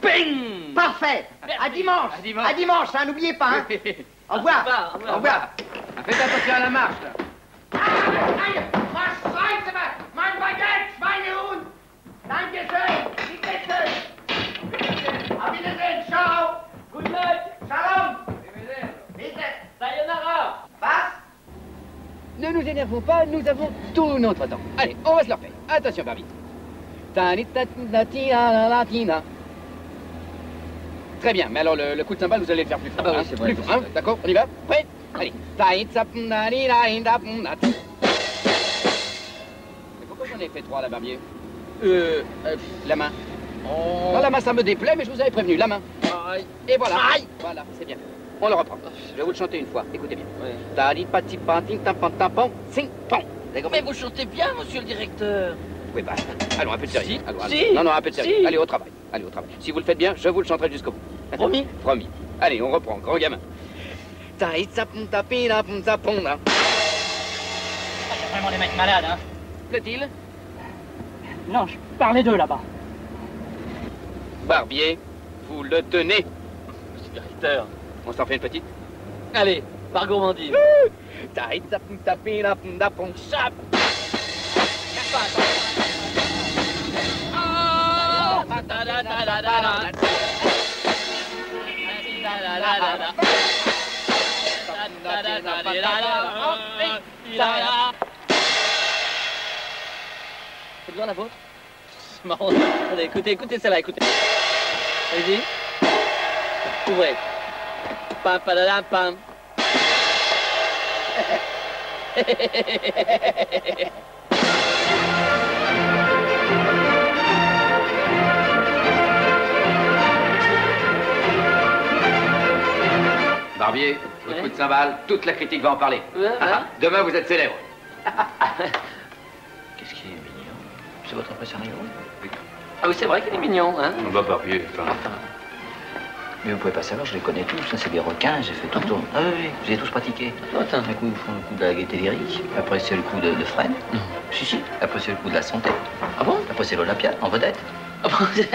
Speaker 10: Ping!
Speaker 16: Parfait. À dimanche. À dimanche, ça, n'oubliez pas, hein? Au revoir. Au revoir.
Speaker 5: Faites attention à la marche, là.
Speaker 16: Aïe! Was schreibst du? Mein Baguette, Schweinehund! Dankeschön! Bitteschön! Auf Wiedersehen, ciao!
Speaker 10: Good luck!
Speaker 16: Shalom! Bitte!
Speaker 10: Sayonara!
Speaker 16: Was?
Speaker 13: Ne nous énervons pas, nous avons tout notre temps. Allez, on va se le refaire. Attention, Barbie. Très bien, mais alors le coup de cymbale, vous allez le faire plus fort.
Speaker 10: Ah bah oui, c'est vrai.
Speaker 13: Plus fort, hein? D'accord, on y va? Prêt? Allez. Mais pourquoi j'en ai fait 3, la Barbier? La main.
Speaker 10: Oh.
Speaker 13: Non, la main, ça me déplaît, mais je vous avais prévenu. La main.
Speaker 10: Aïe.
Speaker 13: Et voilà.
Speaker 10: Aïe.
Speaker 13: Voilà, c'est bien. On le reprend. Je vais vous le chanter une fois. Écoutez bien.
Speaker 10: Mais vous chantez bien, monsieur le directeur.
Speaker 13: Oui, bah, allons, un peu de sérieux.
Speaker 10: Si.
Speaker 13: Allons,
Speaker 10: Si.
Speaker 13: Non, un peu de sérieux.
Speaker 10: Si.
Speaker 13: Allez, au travail. Allez, au travail. Si vous le faites bien, je vous le chanterai jusqu'au bout.
Speaker 10: Promis?
Speaker 13: Promis. Allez, on reprend. Grand gamin.
Speaker 10: C'est vraiment des mecs malades, hein?
Speaker 13: Plaît-il?
Speaker 6: Non, je parlais d'eux là-bas.
Speaker 13: Barbier, vous le tenez.
Speaker 10: Monsieur le directeur.
Speaker 13: On s'en fait une petite?
Speaker 10: Allez, par gourmandise. C'est bien la vôtre? C'est marrant. Allez, écoutez celle-là, écoutez. Allez-y. Ouvrez. Pam, padadam, pam.
Speaker 5: Barbier, votre coup de cymbale, toute la critique va en parler. Demain, vous êtes célèbre.
Speaker 3: Qu'est-ce qui est mignon? C'est votre impresario?
Speaker 10: Ah oui, c'est vrai qu'il est mignon, hein?
Speaker 5: Bah, Barbier, enfin...
Speaker 3: Mais vous pouvez pas savoir, je les connais tous, ça c'est des requins, j'ai fait tout le tour. Ah oui, je les ai tous pratiqués.
Speaker 10: Attends.
Speaker 3: Un coup, ils font le coup de la gaieté lyrique, après c'est le coup de Fresne.
Speaker 10: Non.
Speaker 3: Si, après c'est le coup de la santé.
Speaker 10: Ah bon?
Speaker 3: Après c'est l'Olympia, en vedette.
Speaker 10: Ah bon?
Speaker 3: Et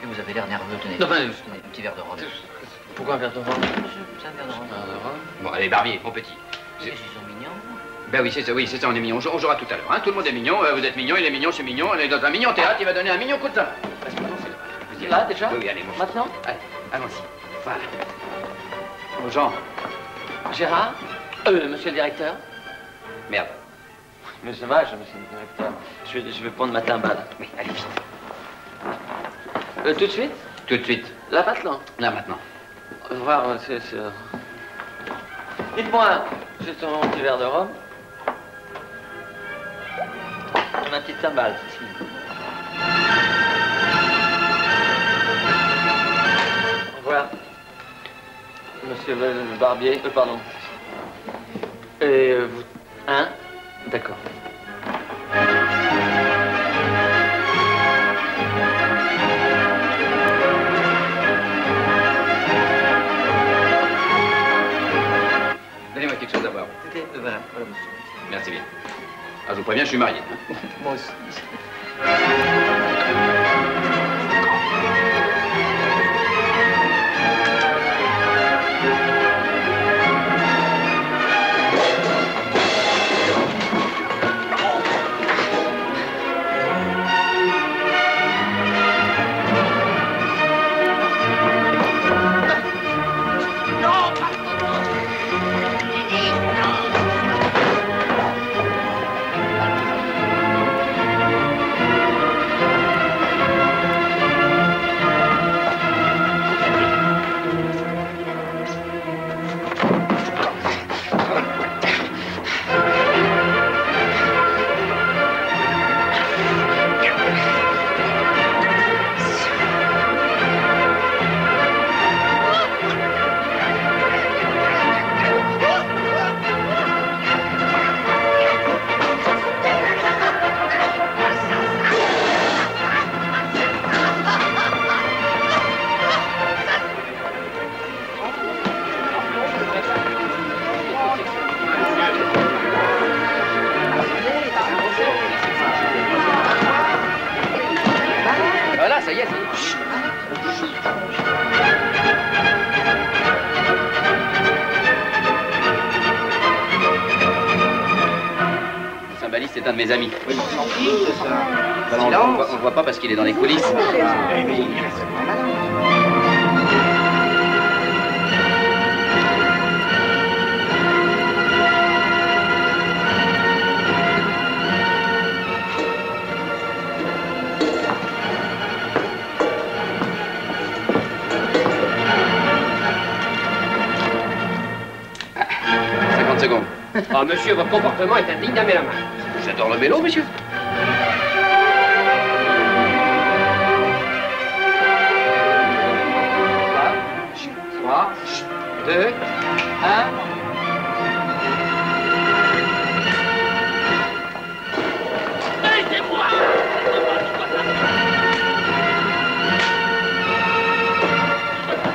Speaker 3: vous avez l'air nerveux, tenez.
Speaker 10: Non, ben,
Speaker 3: tenez, un petit verre de rhum.
Speaker 10: Pourquoi un verre de rhum?
Speaker 3: C'est un verre de rhum.
Speaker 5: Bon, allez, Barbier, mon petit.
Speaker 3: Ils sont mignons.
Speaker 5: Ben oui, c'est ça, on est mignon. On jouera tout à l'heure, hein. Tout le monde est mignon, vous êtes mignon, il est mignon, je suis mignon. On est dans un mignon théâtre, il va donner un mignon coup de cymbale. Parce que maintenant, c'est
Speaker 10: Là, déjà?
Speaker 5: Oui, allez, mon
Speaker 10: Maintenant?
Speaker 5: Allez, allons-y. Voilà. Bon, Jean.
Speaker 10: Gérard? Monsieur le directeur?
Speaker 5: Merde.
Speaker 10: Mais c'est dommage, monsieur le directeur. Je vais prendre ma timbale.
Speaker 5: Oui, allez, vite.
Speaker 10: Tout de suite?
Speaker 5: Tout de suite.
Speaker 10: Là, maintenant?
Speaker 5: Là, maintenant.
Speaker 10: Au revoir, Dites-moi, juste un petit verre de rhum. Et ma petite timbale, ici. Au revoir. Monsieur le barbier, pardon. Et vous... Hein? D'accord.
Speaker 5: Donnez-moi quelque chose à boire.
Speaker 10: Voilà.
Speaker 5: Merci bien. Ah, je vous préviens, je suis marié. Hein.
Speaker 10: Moi aussi.
Speaker 5: c'est un de mes amis.
Speaker 16: Oui, ça.
Speaker 5: On le voit pas parce qu'il est dans les coulisses.
Speaker 17: Ah, monsieur, votre comportement est indigne d'amener la main.
Speaker 5: J'adore le vélo, monsieur. 3, 2, 1.
Speaker 10: Aidez-moi!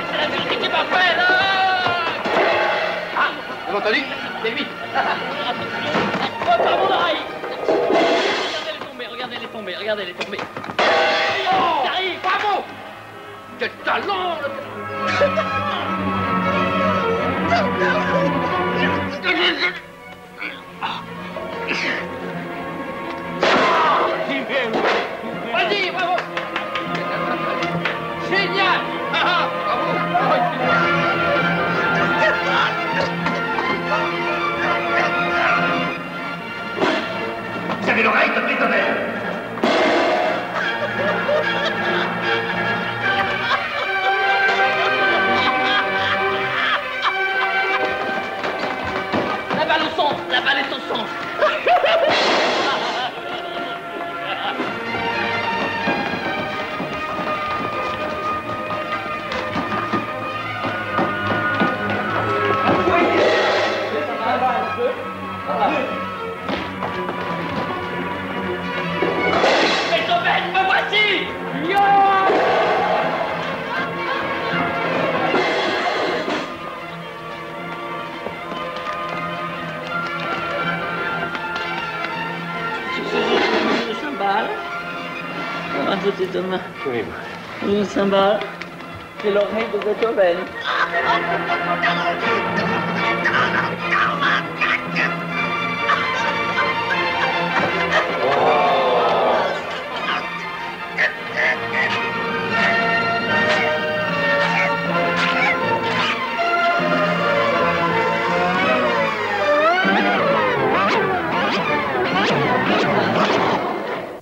Speaker 10: C'est la vérité qui m'appelle!
Speaker 5: Ah, vous m'avez entendu? C'est vite!
Speaker 10: Oh, par mon oreille! Regardez-les tomber, regardez-les tomber. Oh! J'arrive, bravo!
Speaker 17: Quel talent!
Speaker 10: Vas-y, bravo!
Speaker 17: Génial!
Speaker 6: Vous avez l'oreille de prisonnier.
Speaker 10: La balle au centre, la balle est au centre. Beethoven, me voici! Le cymbale. Un petit homme.
Speaker 17: Oui.
Speaker 10: Le cymbale. C'est l'oreille de Beethoven.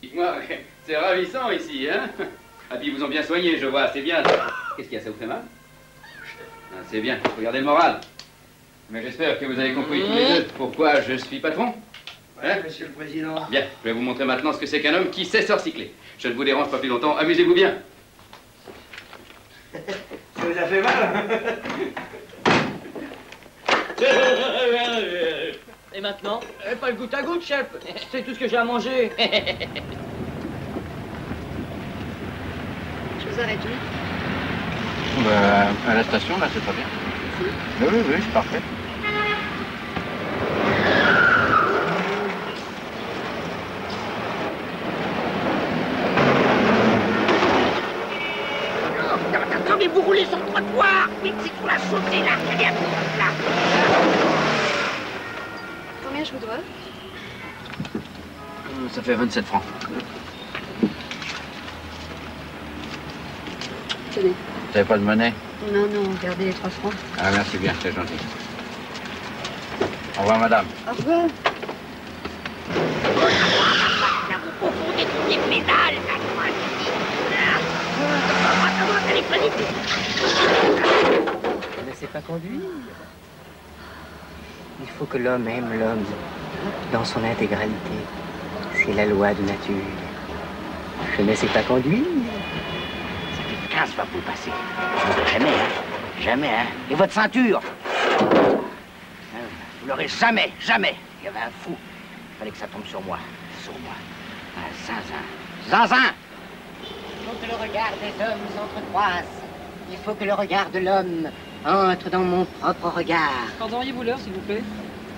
Speaker 5: Dites-moi, c'est ravissant ici, hein? Ah, puis ils vous ont bien soigné, je vois, c'est bien. Qu'est-ce qu'il y a, ça vous fait mal? Ah, c'est bien, regardez le moral. Mais j'espère que vous avez compris tous les deux pourquoi je suis patron.
Speaker 7: Hein, monsieur le président.
Speaker 5: Bien, je vais vous montrer maintenant ce que c'est qu'un homme qui sait se recycler. Je ne vous dérange pas plus longtemps, amusez-vous bien.
Speaker 7: Ça vous a fait mal?
Speaker 13: Et maintenant? Pas le goutte à goutte, chef. C'est tout ce que j'ai à manger.
Speaker 4: Je vous arrête, oui.
Speaker 15: À la station, là, c'est très bien. Oui, c'est parfait.
Speaker 10: Attendez, vous roulez sur le trottoir! Vite, c'est pour la sauter là! Allez, à là!
Speaker 4: Combien je vous dois?
Speaker 15: Ça fait 27 francs.
Speaker 4: Tenez.
Speaker 15: Vous n'avez pas de monnaie?
Speaker 4: Non, gardez les 3 francs.
Speaker 15: Ah, merci bien, c'est gentil. Au revoir, madame.
Speaker 4: Au revoir.
Speaker 10: Là, vous confondez toutes les pédales!
Speaker 11: Ne sais pas conduire. Il faut que l'homme aime l'homme dans son intégralité. C'est la loi de nature. Je ne sais pas conduire.
Speaker 3: Ça fait 15 fois que vous le passez. Jamais, hein? Jamais, hein? Et votre ceinture? Vous l'aurez jamais, jamais. Il y avait un fou. Il fallait que ça tombe sur moi. Sur moi. Un zinzin. Zinzin!
Speaker 11: Il faut que le regard des hommes s'entrecroise. Il faut que le regard de l'homme entre dans mon propre regard.
Speaker 13: Pardonneriez-vous l'heure, s'il vous plaît?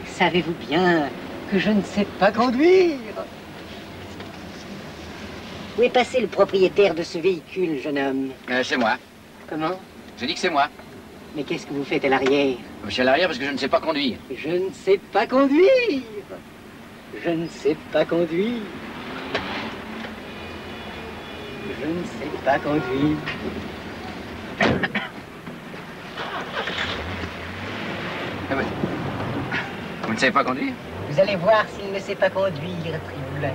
Speaker 11: Savez-vous bien que je ne sais pas conduire? Où est passé le propriétaire de ce véhicule, jeune homme?
Speaker 15: C'est moi.
Speaker 11: Comment?
Speaker 15: Je dis que c'est moi.
Speaker 11: Mais qu'est-ce que vous faites à l'arrière?
Speaker 15: Je suis à l'arrière parce que je ne sais pas conduire.
Speaker 11: Je ne sais pas conduire.
Speaker 18: Je ne sais pas conduire. Je ne sais pas conduire.
Speaker 15: Vous ne savez pas conduire?
Speaker 11: Vous allez voir s'il ne sait pas conduire, Triboulet.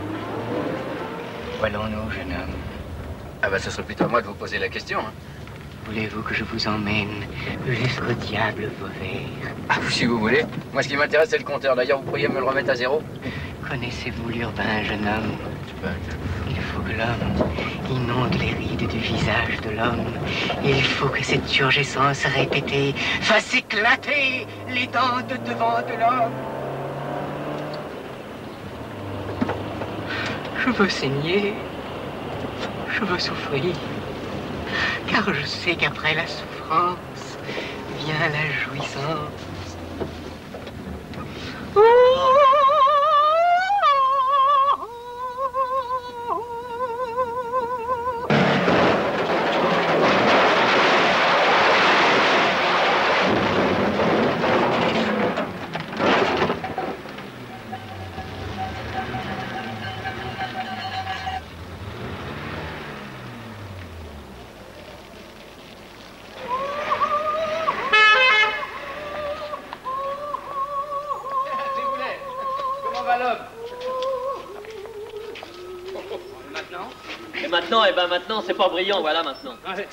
Speaker 18: Voyons-nous, jeune homme.
Speaker 15: Ah bah, ce serait plutôt à moi de vous poser la question. Hein.
Speaker 18: Voulez-vous que je vous emmène jusqu'au diable Vauvert?
Speaker 15: Ah, si vous voulez. Moi, ce qui m'intéresse, c'est le compteur. D'ailleurs, vous pourriez me le remettre à zéro?
Speaker 18: Connaissez-vous l'urbain, jeune homme? Il faut que l'homme inonde les rides du visage de l'homme. Il faut que cette turgescence répétée fasse éclater les dents de devant de l'homme. Je veux saigner. Je veux souffrir. Car je sais qu'après la souffrance vient la jouissance.
Speaker 10: Maintenant, c'est pas brillant, voilà, maintenant.
Speaker 13: Ouais,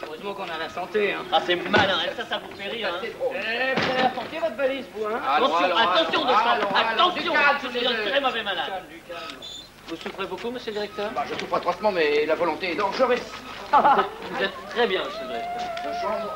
Speaker 13: heureusement qu'on a la santé, hein.
Speaker 10: Ah, c'est malin, ça vous fait rire, hein.
Speaker 13: Vous allez apporter votre valise, vous, hein.
Speaker 10: Attention, attention, je suis un très mauvais malade. Vous souffrez beaucoup, monsieur le directeur?
Speaker 15: Bah, je souffre atrocement, mais la volonté est dangereuse.
Speaker 10: Vous êtes très bien, monsieur le directeur.
Speaker 15: De chambre.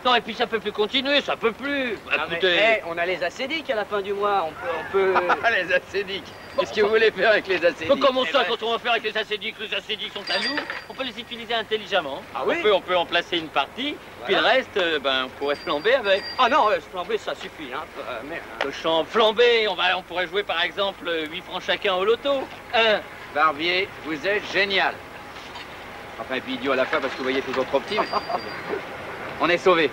Speaker 10: Non, et puis ça peut plus continuer, ça peut plus.
Speaker 13: Non,
Speaker 10: écoutez.
Speaker 13: Mais, on a les acédiques à la fin du mois, on peut...
Speaker 15: Les acédiques. Qu'est-ce que vous voulez faire avec les acédiques?
Speaker 10: Mais comment ça, quand on va faire avec les acédiques sont à nous, on peut les utiliser intelligemment.
Speaker 13: Ah oui?
Speaker 10: On peut en placer une partie, puis le reste, on pourrait flamber avec.
Speaker 13: Ah non, flamber, ça suffit, hein.
Speaker 10: Cochon flambé, on pourrait jouer par exemple 8 francs chacun au loto.
Speaker 15: Barbier, vous êtes génial. Enfin, et puis idiot à la fin parce que vous voyez toujours trop petit. Mais... On est sauvés.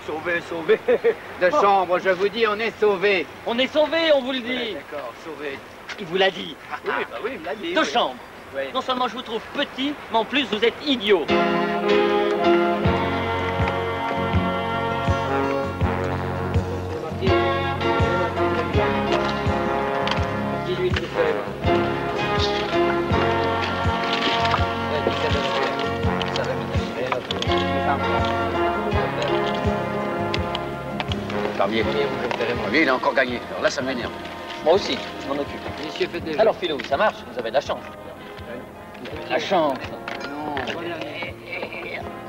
Speaker 13: Sauvé.
Speaker 15: De chambre, je vous dis, on est sauvés.
Speaker 10: On est sauvés, on vous le dit.
Speaker 15: Ouais, d'accord, sauvés.
Speaker 10: Il vous l'a dit.
Speaker 13: Oui, bah oui, il me l'a dit.
Speaker 10: De chambre. Oui. Non seulement je vous trouve petit, mais en plus vous êtes idiot.
Speaker 15: Barbier, lui, il a encore gagné. Alors là, ça m'énerve.
Speaker 10: Moi aussi, je m'en occupe.
Speaker 13: Monsieur fait déjà.
Speaker 10: Alors, Philou, ça marche, vous avez de la chance. La chance.
Speaker 15: Non. C'est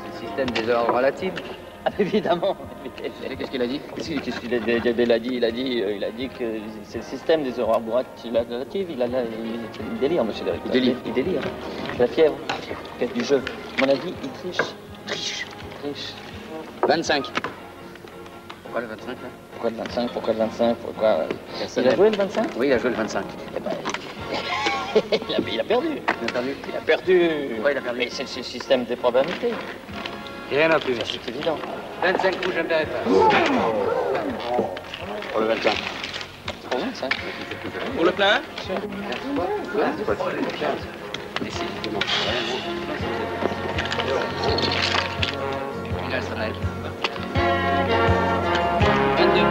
Speaker 15: le système des ordres relatives.
Speaker 10: Ah, évidemment.
Speaker 15: Qu'est-ce qu'il a dit?
Speaker 10: Qu'est-ce qu'il a dit? Il a dit que c'est le système des horreurs relatives. Il délire, monsieur le directeur. Il délire. La fièvre. Faites du jeu. À mon avis, il triche.
Speaker 15: 25. Pourquoi le 25 là?
Speaker 10: Pourquoi le 25? Il a joué le 25?
Speaker 15: Oui, il a joué le 25.
Speaker 10: Eh ben, il a perdu. Il a perdu.
Speaker 15: Pourquoi il a perdu?
Speaker 10: Mais c'est le système des probabilités.
Speaker 15: Rien à plus.
Speaker 10: C'est évident.
Speaker 15: 25 coups, je ne l'avais pas. Pour le 25.
Speaker 10: Pour le 25.
Speaker 13: Pour le plein?
Speaker 15: Décidément. Une Astral.
Speaker 10: 22.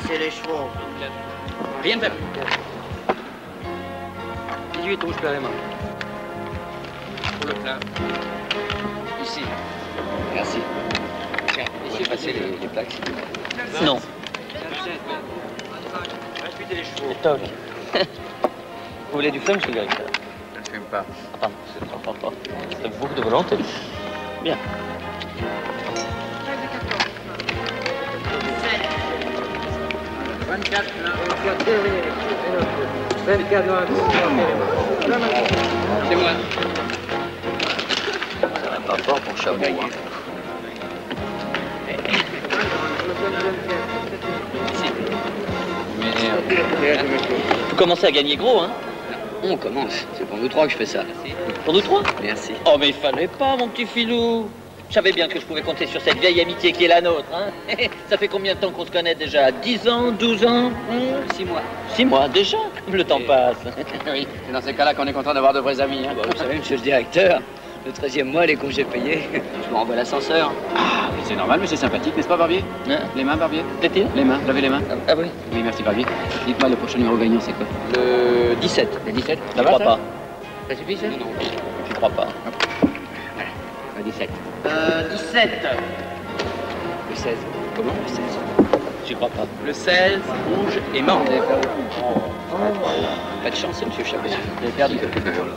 Speaker 16: C'est les chevaux.
Speaker 13: Rien de fait. 18 rouge père et main.
Speaker 15: Pour le plein. Ici. Merci. Tiens, ici, passer les plaques, s'il vous plaît.
Speaker 10: Non.
Speaker 13: 28 et les chevaux.
Speaker 10: C'est toc. Vous voulez du feu, monsieur le directeur?
Speaker 15: fume pas.
Speaker 10: Ah, pardon, c'est beaucoup de volonté. Bien.
Speaker 15: C'est moi.
Speaker 10: Pas fort pour Chabot. Hein. Vous commencez à gagner gros, hein?
Speaker 15: On commence. C'est pour nous trois que je fais ça.
Speaker 10: Pour nous trois?
Speaker 15: Merci.
Speaker 10: Oh, mais il fallait pas, mon petit filou. Je savais bien que je pouvais compter sur cette vieille amitié qui est la nôtre, hein? Ça fait combien de temps qu'on se connaît déjà? 10 ans, 12 ans?
Speaker 15: 6 mois.
Speaker 10: 6 mois déjà? Le temps passe.
Speaker 15: Oui, c'est dans ces cas-là qu'on est content d'avoir de vrais amis. Hein.
Speaker 10: Bah,
Speaker 15: vous savez, monsieur le directeur, le 13e mois, les congés payés, je me renvoie l'ascenseur. Ah, c'est normal, mais c'est sympathique, n'est-ce pas, Barbier?
Speaker 10: Hein?
Speaker 15: Les mains, Barbier?
Speaker 10: Plaît-il?
Speaker 15: Les mains, lavez les mains.
Speaker 10: Ah oui?
Speaker 15: Oui, merci, Barbier. Dites-moi, le prochain numéro gagnant, c'est quoi?
Speaker 10: Le 17.
Speaker 15: Le 17?
Speaker 10: Je crois pas.
Speaker 15: Ça suffit, ça?
Speaker 10: Non, je crois pas.
Speaker 15: Voilà, le 17.
Speaker 16: 17.
Speaker 15: Le 16. Comment? Le 16.
Speaker 10: J'y crois pas.
Speaker 15: Le 16, rouge et mort. Pas de chance, monsieur Chabot. Vous avez perdu quelque chose.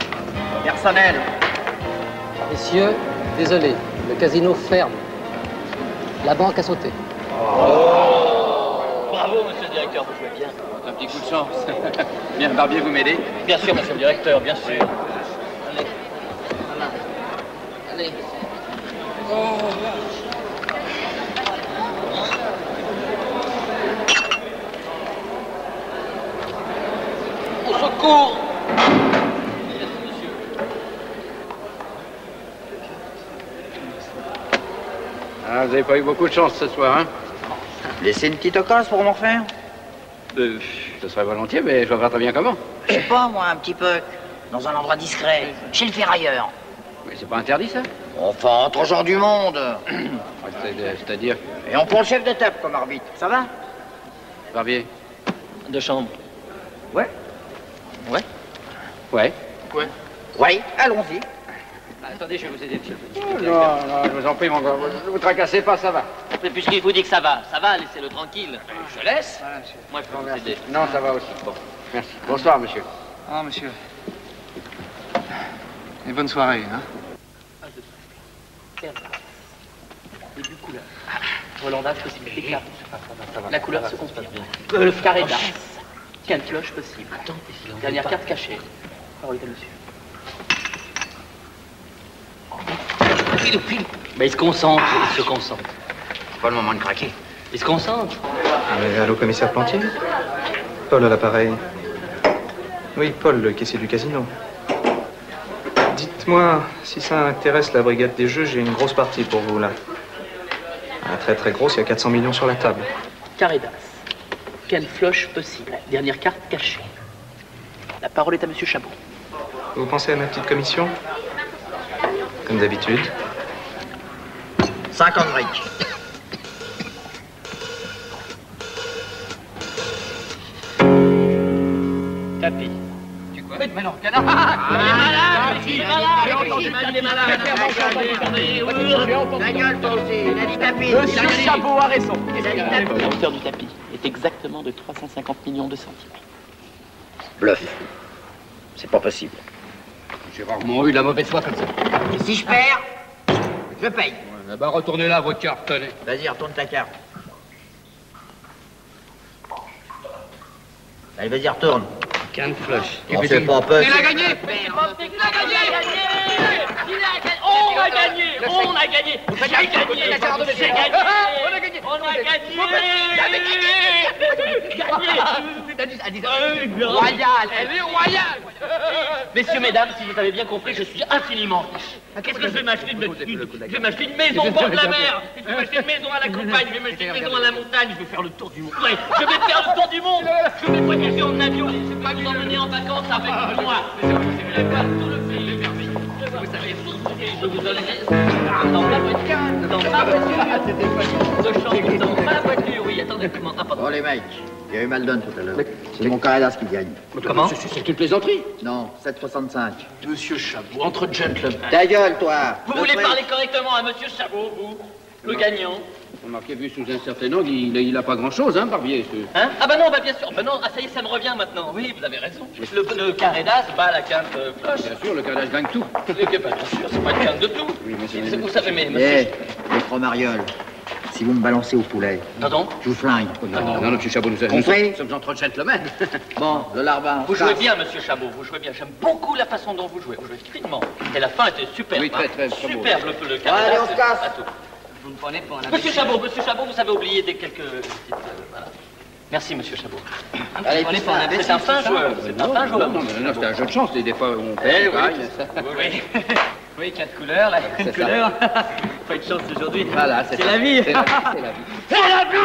Speaker 16: Personnel.
Speaker 13: Messieurs, désolé, le casino ferme. La banque a sauté.
Speaker 10: Bravo, monsieur le directeur, vous jouez bien.
Speaker 15: Un petit coup de chance. Bien, Barbier, vous m'aidez?
Speaker 10: Bien sûr, monsieur le directeur, bien sûr.
Speaker 15: Allez. Allez.
Speaker 10: Au secours!
Speaker 15: Ah, vous n'avez pas eu beaucoup de chance ce soir, hein?
Speaker 16: Laissez une petite occasion pour m'en refaire.
Speaker 15: Ce serait volontiers, mais je vois pas très bien comment.
Speaker 16: Je sais pas, moi, un petit peu. Dans un endroit discret. Chez le ferrailleur.
Speaker 15: Mais c'est pas interdit, ça?
Speaker 16: Enfin, entre gens du monde.
Speaker 15: C'est-à-dire?
Speaker 16: Et on prend le chef de table comme arbitre. Ça va?
Speaker 15: Barbier?
Speaker 10: De chambre.
Speaker 16: Ouais.
Speaker 15: Ouais. Ouais.
Speaker 16: Ouais. Ouais, allons-y.
Speaker 15: Attendez, je vais vous aider, monsieur le président. Non, je vous en prie, mon gars. Ne vous tracassez pas, ça va.
Speaker 10: Mais puisqu'il vous dit que ça va, laissez-le tranquille.
Speaker 15: Je laisse?
Speaker 10: Moi, je peux vous aider.
Speaker 15: Non, ça va aussi. Bon, merci. Bonsoir, monsieur.
Speaker 7: Ah, monsieur. Et bonne soirée, hein?
Speaker 6: Début couleur. Volandage possibilité clair. La couleur se confirme. Le carré d'as. Quelle cloche possible. Dernière carte cachée. Parole est à monsieur.
Speaker 10: Mais il se concentre, il se concentre.
Speaker 15: C'est pas le moment de craquer.
Speaker 10: Il se concentre.
Speaker 19: Allô, commissaire Plantier? Paul à l'appareil. Oui, Paul, le caissier du casino. Dites-moi, si ça intéresse la brigade des jeux, j'ai une grosse partie pour vous, là. Très très grosse, il y a 400 millions sur la table.
Speaker 6: Carré d'as. Quelle floche possible. Dernière carte cachée. La parole est à monsieur Chabot.
Speaker 19: Vous pensez à ma petite commission? Comme d'habitude.
Speaker 16: 50 briques.
Speaker 10: Tapis.
Speaker 15: Tu quoi?
Speaker 10: Mais non, canard! Il est malade!
Speaker 16: La gueule, toi aussi. Il a dit tapis.
Speaker 6: Monsieur Chabot a raison.
Speaker 16: La
Speaker 6: hauteur du tapis est exactement de 350 millions de centimètres.
Speaker 16: Bluff. C'est pas possible.
Speaker 15: J'ai rarement eu la mauvaise foi comme ça.
Speaker 16: Et si je perds, je paye.
Speaker 15: Ouais, bah retournez là, votre carte, tenez.
Speaker 16: Vas-y, retourne ta carte. Allez, vas-y, retourne.
Speaker 15: Quinte flush.
Speaker 16: On fait pas peur.
Speaker 15: Il a gagné!
Speaker 10: On a gagné! On a gagné! J'ai gagné! J'ai gagné!
Speaker 15: On a gagné!
Speaker 10: On a gagné!
Speaker 16: Royal!
Speaker 10: Elle est royale! Messieurs, mesdames, si vous avez bien compris, je suis infiniment riche. Qu'est-ce que je vais m'acheter Je vais m'acheter une maison au bord de la mer. Je vais m'acheter une maison à la campagne. Je vais m'acheter une maison à la montagne. Je vais faire le tour du monde. Ouais, je vais faire le tour du monde. Je vais voyager en avion. Je vais pas vous emmener en vacances avec moi. Je vais voir tout le pays. Vous savez, je vous donnerai dans ma voiture. Dans ma voiture. Dans ma voiture, oui. Attendez, comment? Ah, pardon.
Speaker 3: Bon, les mecs, il y a eu mal donne tout à l'heure. C'est mon carré d'as qui gagne.
Speaker 10: Comment?
Speaker 15: C'est une plaisanterie.
Speaker 3: Non, 7,65.
Speaker 6: Monsieur Chabot, entre gentlemen.
Speaker 3: Ta gueule, toi!
Speaker 10: Vous voulez parler correctement à monsieur Chabot, vous? Le gagnant.
Speaker 15: Remarquez, vu sous un certain angle, il a pas grand-chose, hein, Barbier.
Speaker 10: Hein? Ah bah non, bah bien sûr. Bah non, ah ça y est, ça me revient maintenant. Oui, vous avez raison. Le carré d'as bat la quinte cloche.
Speaker 15: Bien sûr, le carré d'as gagne tout.
Speaker 10: Bien sûr, c'est pas une quinte de tout.
Speaker 15: Oui, monsieur.
Speaker 10: Vous savez, mais
Speaker 3: Eh,
Speaker 10: monsieur...
Speaker 3: les Cromariol, si vous me balancez au poulet,
Speaker 10: Pardon?
Speaker 3: je vous flingue.
Speaker 15: Non, monsieur Chabot, nous
Speaker 3: Compris?
Speaker 15: sommes entre gentlemen.
Speaker 3: Bon, le larbin.
Speaker 10: Vous jouez bien, monsieur Chabot, vous jouez bien. J'aime beaucoup la façon dont vous jouez. Vous jouez finement. Et la fin était superbe.
Speaker 15: Oui, très beau.
Speaker 10: Superbe, le carré
Speaker 3: Allez,
Speaker 10: d'as,
Speaker 3: on se casse.
Speaker 10: pas tout.
Speaker 3: Vous me prenez pour un
Speaker 10: Monsieur Chabot, vous avez oublié des quelques petites... voilà. Merci, monsieur Chabot.
Speaker 3: Allez,
Speaker 10: C'est un fin joueur. C'est un fin joueur.
Speaker 15: Non, c'est un jeu de chance. Des fois, on
Speaker 10: Eh
Speaker 15: gagne.
Speaker 10: oui. Oui, 4 couleurs, là. 4 couleurs. Pas de chance aujourd'hui.
Speaker 15: Voilà,
Speaker 10: c'est la vie.
Speaker 15: C'est la vie.
Speaker 10: C'est la vie.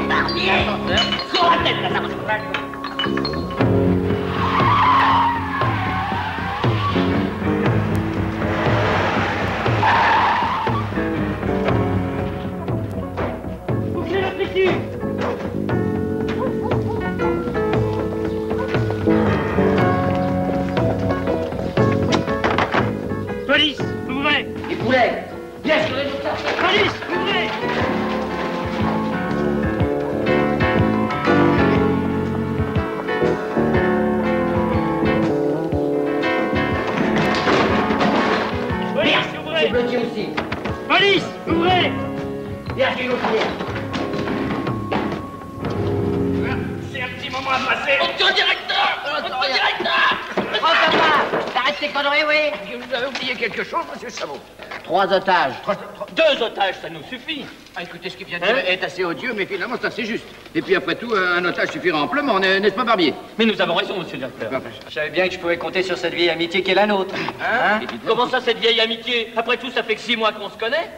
Speaker 10: Barbier, sur la tête, là, ça va.
Speaker 6: Police, ouvrez.
Speaker 3: Les poulets.
Speaker 6: Bien sûr, police, ouvrez. Police, ouvrez.
Speaker 3: C'est bloqué aussi.
Speaker 6: Police, ouvrez.
Speaker 3: Bien, je vais l'ouvrir.
Speaker 6: C'est un petit moment à passer.
Speaker 10: Monsieur le directeur. Monsieur le directeur.
Speaker 3: Prends ta main. T'arrêtes tes conneries, oui.
Speaker 15: Vous avez oublié quelque chose, monsieur Chabot?
Speaker 3: 3 otages.
Speaker 10: 2 otages, ça nous suffit.
Speaker 15: Ah, écoutez, ce qu'il vient de dire est assez odieux, mais finalement, c'est assez juste. Et puis, après tout, un otage suffira amplement, n'est-ce pas, Barbier?
Speaker 10: Mais nous avons raison, monsieur le directeur.
Speaker 7: Je savais bien que je pouvais compter sur cette vieille amitié qui est la nôtre.
Speaker 10: Hein? Comment ça, cette vieille amitié? Après tout, ça fait que 6 mois qu'on se connaît.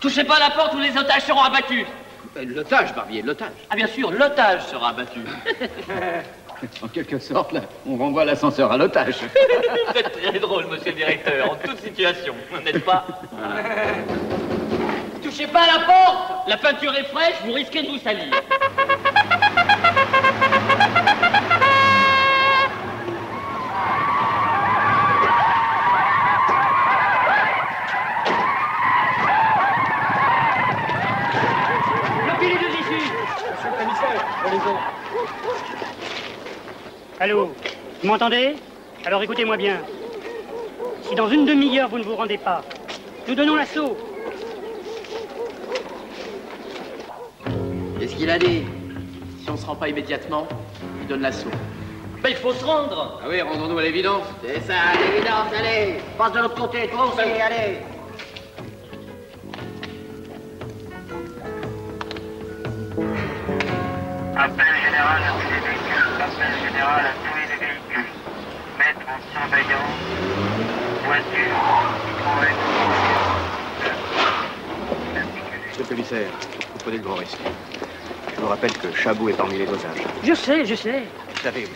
Speaker 10: Touchez pas à la porte ou les otages seront abattus.
Speaker 15: L'otage, Barbier, l'otage.
Speaker 10: Ah, bien sûr, l'otage sera abattu.
Speaker 15: En quelque sorte, là, on renvoie l'ascenseur à l'otage.
Speaker 10: Vous êtes très drôle, monsieur le directeur, en toute situation, n'est-ce pas? Touchez pas à la porte. La peinture est fraîche, vous risquez de vous salir.
Speaker 6: Bloquez les 2 issues.
Speaker 7: Monsieur le commissaire, allez-y.
Speaker 6: Allô, vous m'entendez? Alors écoutez-moi bien. Si dans une demi-heure vous ne vous rendez pas, nous donnons l'assaut.
Speaker 3: Qu'est-ce qu'il a dit?
Speaker 10: Si on ne se rend pas immédiatement, il donne l'assaut. Ben, il faut se rendre.
Speaker 15: Ah oui, rendons-nous à l'évidence.
Speaker 3: C'est ça, l'évidence, allez. Passe de l'autre côté, toi aussi, allez.
Speaker 14: Appel général à tous les véhicules. Appel général à tous les véhicules. Mettre en surveillance. Voiture.
Speaker 7: Monsieur le commissaire, vous prenez de grands risques. Je vous rappelle que Chabot est parmi les otages.
Speaker 6: Je sais.
Speaker 7: Vous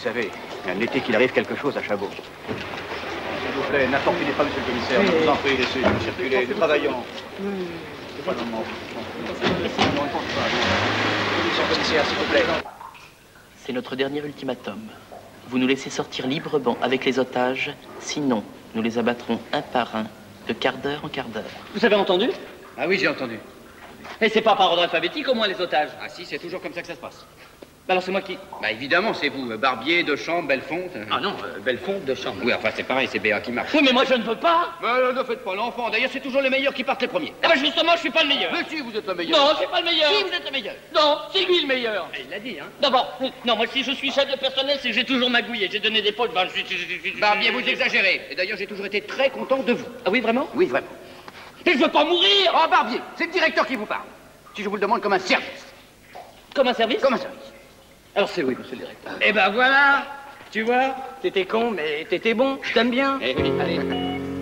Speaker 7: savez, il y a un été qu'il arrive quelque chose à Chabot. S'il vous plaît, n'importunez pas, monsieur le commissaire. Je vous en prie, laissez-nous circuler. Nous travaillons. C'est pas le moment. Monsieur le commissaire, s'il vous plaît.
Speaker 10: C'est notre dernier ultimatum. Vous nous laissez sortir librement avec les otages, sinon nous les abattrons un par un, de quart d'heure en quart d'heure. Vous avez entendu?
Speaker 15: Ah oui, j'ai entendu.
Speaker 10: Et c'est pas par ordre alphabétique, au moins, les otages?
Speaker 15: Ah si, c'est toujours comme ça que ça se passe.
Speaker 10: Alors c'est moi qui...
Speaker 15: Bah évidemment, c'est vous, Barbier, Dechamps, Bellefonte.
Speaker 10: Ah non, Bellefonte, Dechamps.
Speaker 15: Oui, enfin c'est pareil, c'est BA qui marche.
Speaker 10: Oui, mais moi je ne veux pas.
Speaker 15: Ne faites pas l'enfant, d'ailleurs c'est toujours les meilleurs qui partent les premiers.
Speaker 10: Ah ben justement, je suis pas le meilleur.
Speaker 15: Mais si, vous êtes le meilleur.
Speaker 10: Non, je suis pas le meilleur.
Speaker 15: Si, vous êtes le meilleur.
Speaker 10: Non, c'est lui le meilleur.
Speaker 15: Il l'a dit, hein.
Speaker 10: D'abord, non, moi si je suis chef de personnel, c'est que j'ai toujours magouillé, j'ai donné des pôles,
Speaker 15: Barbier, vous exagérez. Et d'ailleurs, j'ai toujours été très content de vous.
Speaker 10: Ah oui, vraiment?
Speaker 15: Oui, vraiment.
Speaker 10: Et je veux pas mourir.
Speaker 15: Oh, Barbier, c'est le directeur qui vous parle. Si je vous le demande comme un service.
Speaker 10: Comme un service?
Speaker 15: Comme un service.
Speaker 10: Alors c'est oui, monsieur le directeur.
Speaker 7: Eh ben voilà. Tu vois, t'étais con, mais t'étais bon. Je t'aime bien.
Speaker 15: Eh oui, allez.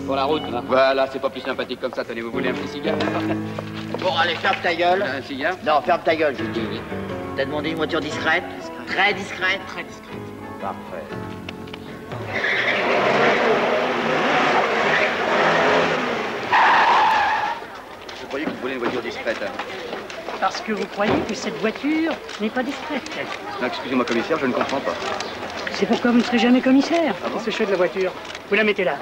Speaker 15: Pour la route, là. Voilà, c'est pas plus sympathique comme ça. Tenez, vous voulez un petit cigare?
Speaker 3: Bon, allez, ferme ta gueule.
Speaker 15: Un cigare?
Speaker 3: Non, ferme ta gueule, je dis. T'as demandé une voiture discrète? Très discrète?
Speaker 10: Très discrète.
Speaker 3: Parfait.
Speaker 7: Je croyais que vous vouliez une voiture discrète. Hein.
Speaker 6: Parce que vous croyez que cette voiture n'est pas discrète.
Speaker 7: Non, excusez-moi, commissaire, je ne comprends pas.
Speaker 20: C'est pourquoi vous ne serez jamais commissaire.
Speaker 6: Ah bon?
Speaker 20: Ce chef de la voiture. Vous la mettez là.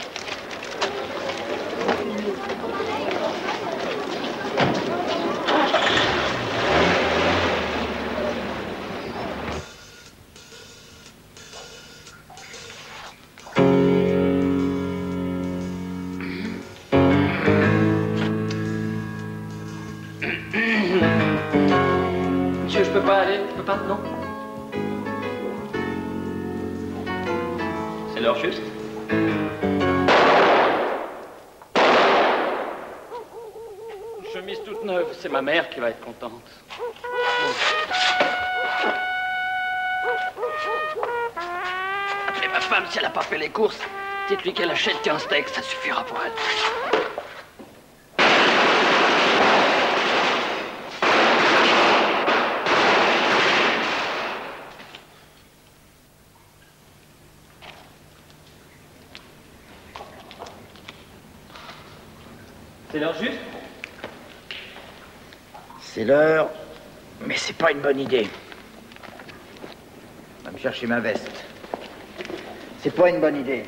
Speaker 10: Monsieur, je peux pas aller? Je peux pas? Non? C'est l'heure juste? Une chemise toute neuve, c'est ma mère qui va être contente. Et ma femme, si elle n'a pas fait les courses, dites-lui qu'elle achète qu'un steak, ça suffira pour elle. C'est l'heure juste?
Speaker 3: C'est l'heure, mais c'est pas une bonne idée. Va me chercher ma veste. C'est pas une bonne idée.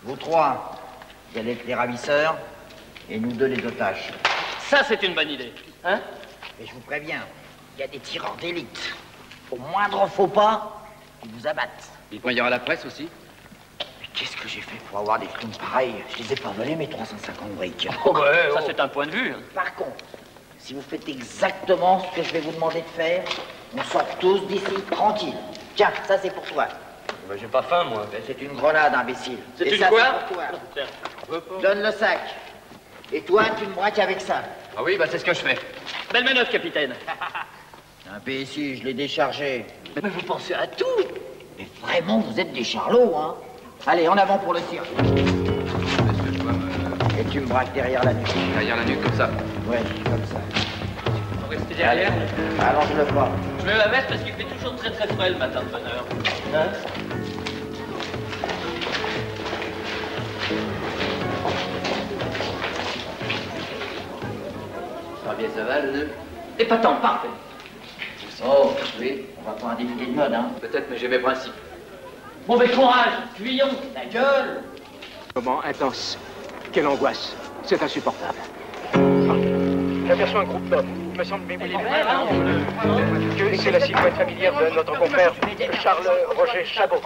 Speaker 3: Vous trois, vous allez être les ravisseurs, et nous deux les otages.
Speaker 10: Ça, c'est une bonne idée, hein?
Speaker 3: Mais je vous préviens, il y a des tireurs d'élite. Au moindre faux pas, ils vous abattent.
Speaker 15: Il y aura la presse aussi?
Speaker 3: Mais qu'est-ce que j'ai fait pour avoir des clowns pareils? Je les ai pas volés, mes 350 briques.
Speaker 10: Oh, ouais, ça, c'est un point de vue.
Speaker 3: Par contre, si vous faites exactement ce que je vais vous demander de faire, on sort tous d'ici tranquille. Tiens, ça c'est pour toi.
Speaker 10: Ben, j'ai pas faim, moi.
Speaker 3: C'est une grenade, imbécile.
Speaker 10: C'est
Speaker 3: Et
Speaker 10: une
Speaker 3: ça,
Speaker 10: quoi?
Speaker 3: c'est pour toi. Donne le sac. Et toi, tu me braques avec ça.
Speaker 15: Ah oui, bah c'est ce que je fais.
Speaker 10: Belle manœuvre, capitaine.
Speaker 3: Imbécile, je l'ai déchargé.
Speaker 10: Mais vous pensez à tout.
Speaker 3: Mais vraiment, vous êtes des charlots, hein. Allez, en avant pour le tir. Et tu me braques derrière la nuque.
Speaker 15: Derrière la nuque, comme ça?
Speaker 3: Ouais, comme ça.
Speaker 10: Vous restez derrière?
Speaker 3: Allonge-le pas.
Speaker 10: Je mets ma veste parce qu'il fait toujours très très frais le matin de bonne heure. Hein?
Speaker 15: Ça va bien, ça va, le nœud?
Speaker 10: Épatant, parfait.
Speaker 3: Oh, oui, on va pas un défilé de mode, hein.
Speaker 15: Peut-être, mais j'ai mes principes.
Speaker 10: Bon, ben courage, fuyons.
Speaker 3: La gueule!
Speaker 6: Moment intense. Quelle angoisse. C'est insupportable. J'aperçois un groupe d'hommes. Il me semble, mais vous que c'est la silhouette familière de notre confrère Charles Roger Chabot.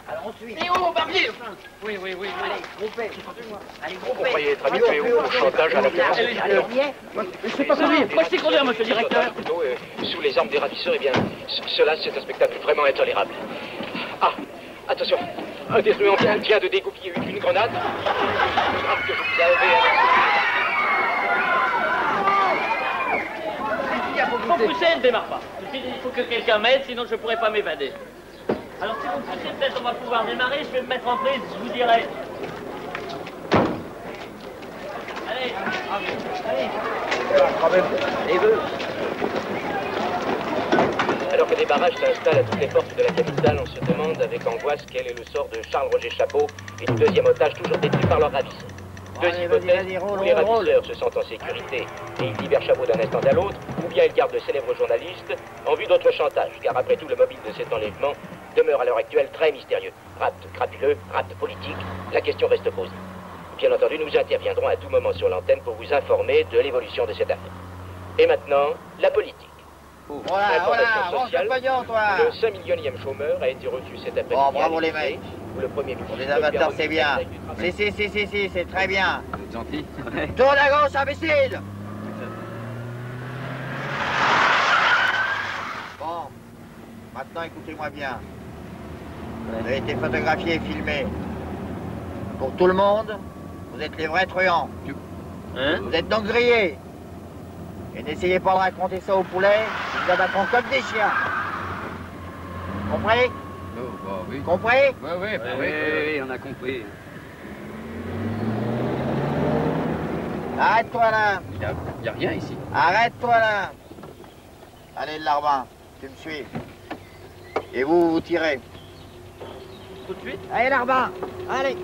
Speaker 3: Alors on suit.
Speaker 10: Léon, Barbier! Oui.
Speaker 3: Allez, groupez. Allez,
Speaker 6: Vous
Speaker 3: groupez.
Speaker 6: croyez être habitué au chantage à la violence.
Speaker 3: Alors, on y est?
Speaker 10: C'est pas conduire. Moi, je sais conduire, monsieur le directeur.
Speaker 6: Plutôt, sous les armes des ravisseurs, eh bien, cela, c'est un spectacle vraiment intolérable. Ah, attention, un des truands vient de dégoupiller une grenade. Le drame que je vous avais annoncé.
Speaker 10: Faut pousser, elle ne démarre pas. Il faut que quelqu'un m'aide, sinon je ne pourrai pas m'évader. Alors si vous poussez, peut-être on va pouvoir démarrer, je vais me mettre en prise, je vous dirai. Allez,
Speaker 3: Les vœux.
Speaker 6: Alors que des barrages s'installent à toutes les portes de la capitale, on se demande avec angoisse quel est le sort de Charles Roger Chabot et du deuxième otage toujours détenu par leur ravisseur. Deux hypothèses, où les ravisseurs se sentent en sécurité et ils libèrent Chabot d'un instant à l'autre, ou bien ils gardent le célèbre journaliste en vue d'autres chantages, car après tout le mobile de cet enlèvement demeure à l'heure actuelle très mystérieux. Rapt crapuleux, rapt politique, la question reste posée. Bien entendu, nous interviendrons à tout moment sur l'antenne pour vous informer de l'évolution de cette affaire. Et maintenant, la politique. Information sociale, le 5 millionième chômeur a été reçu cet après-midi.
Speaker 3: Oh, bravo les mecs.
Speaker 6: Où le Premier ministre...
Speaker 3: Pour les amateurs, c'est bien. Si, c'est très bien.
Speaker 15: Vous êtes gentil.
Speaker 3: Tourne à gauche, imbécile! Bon, maintenant écoutez-moi bien. Vous avez été photographié et filmé. Pour tout le monde, vous êtes les vrais truands.
Speaker 10: Hein?
Speaker 3: Vous êtes donc grillés. Et n'essayez pas de raconter ça au poulet, ils vous abattront comme des chiens. Compris?
Speaker 15: Oh, bah oui.
Speaker 3: Compris?
Speaker 15: Oui, on a compris.
Speaker 3: Arrête-toi là.
Speaker 15: Il n'y a rien ici.
Speaker 3: Arrête-toi là. Allez, le larbin, tu me suis. Et vous, vous tirez.
Speaker 10: Tout de suite?
Speaker 3: Allez, larbin, allez.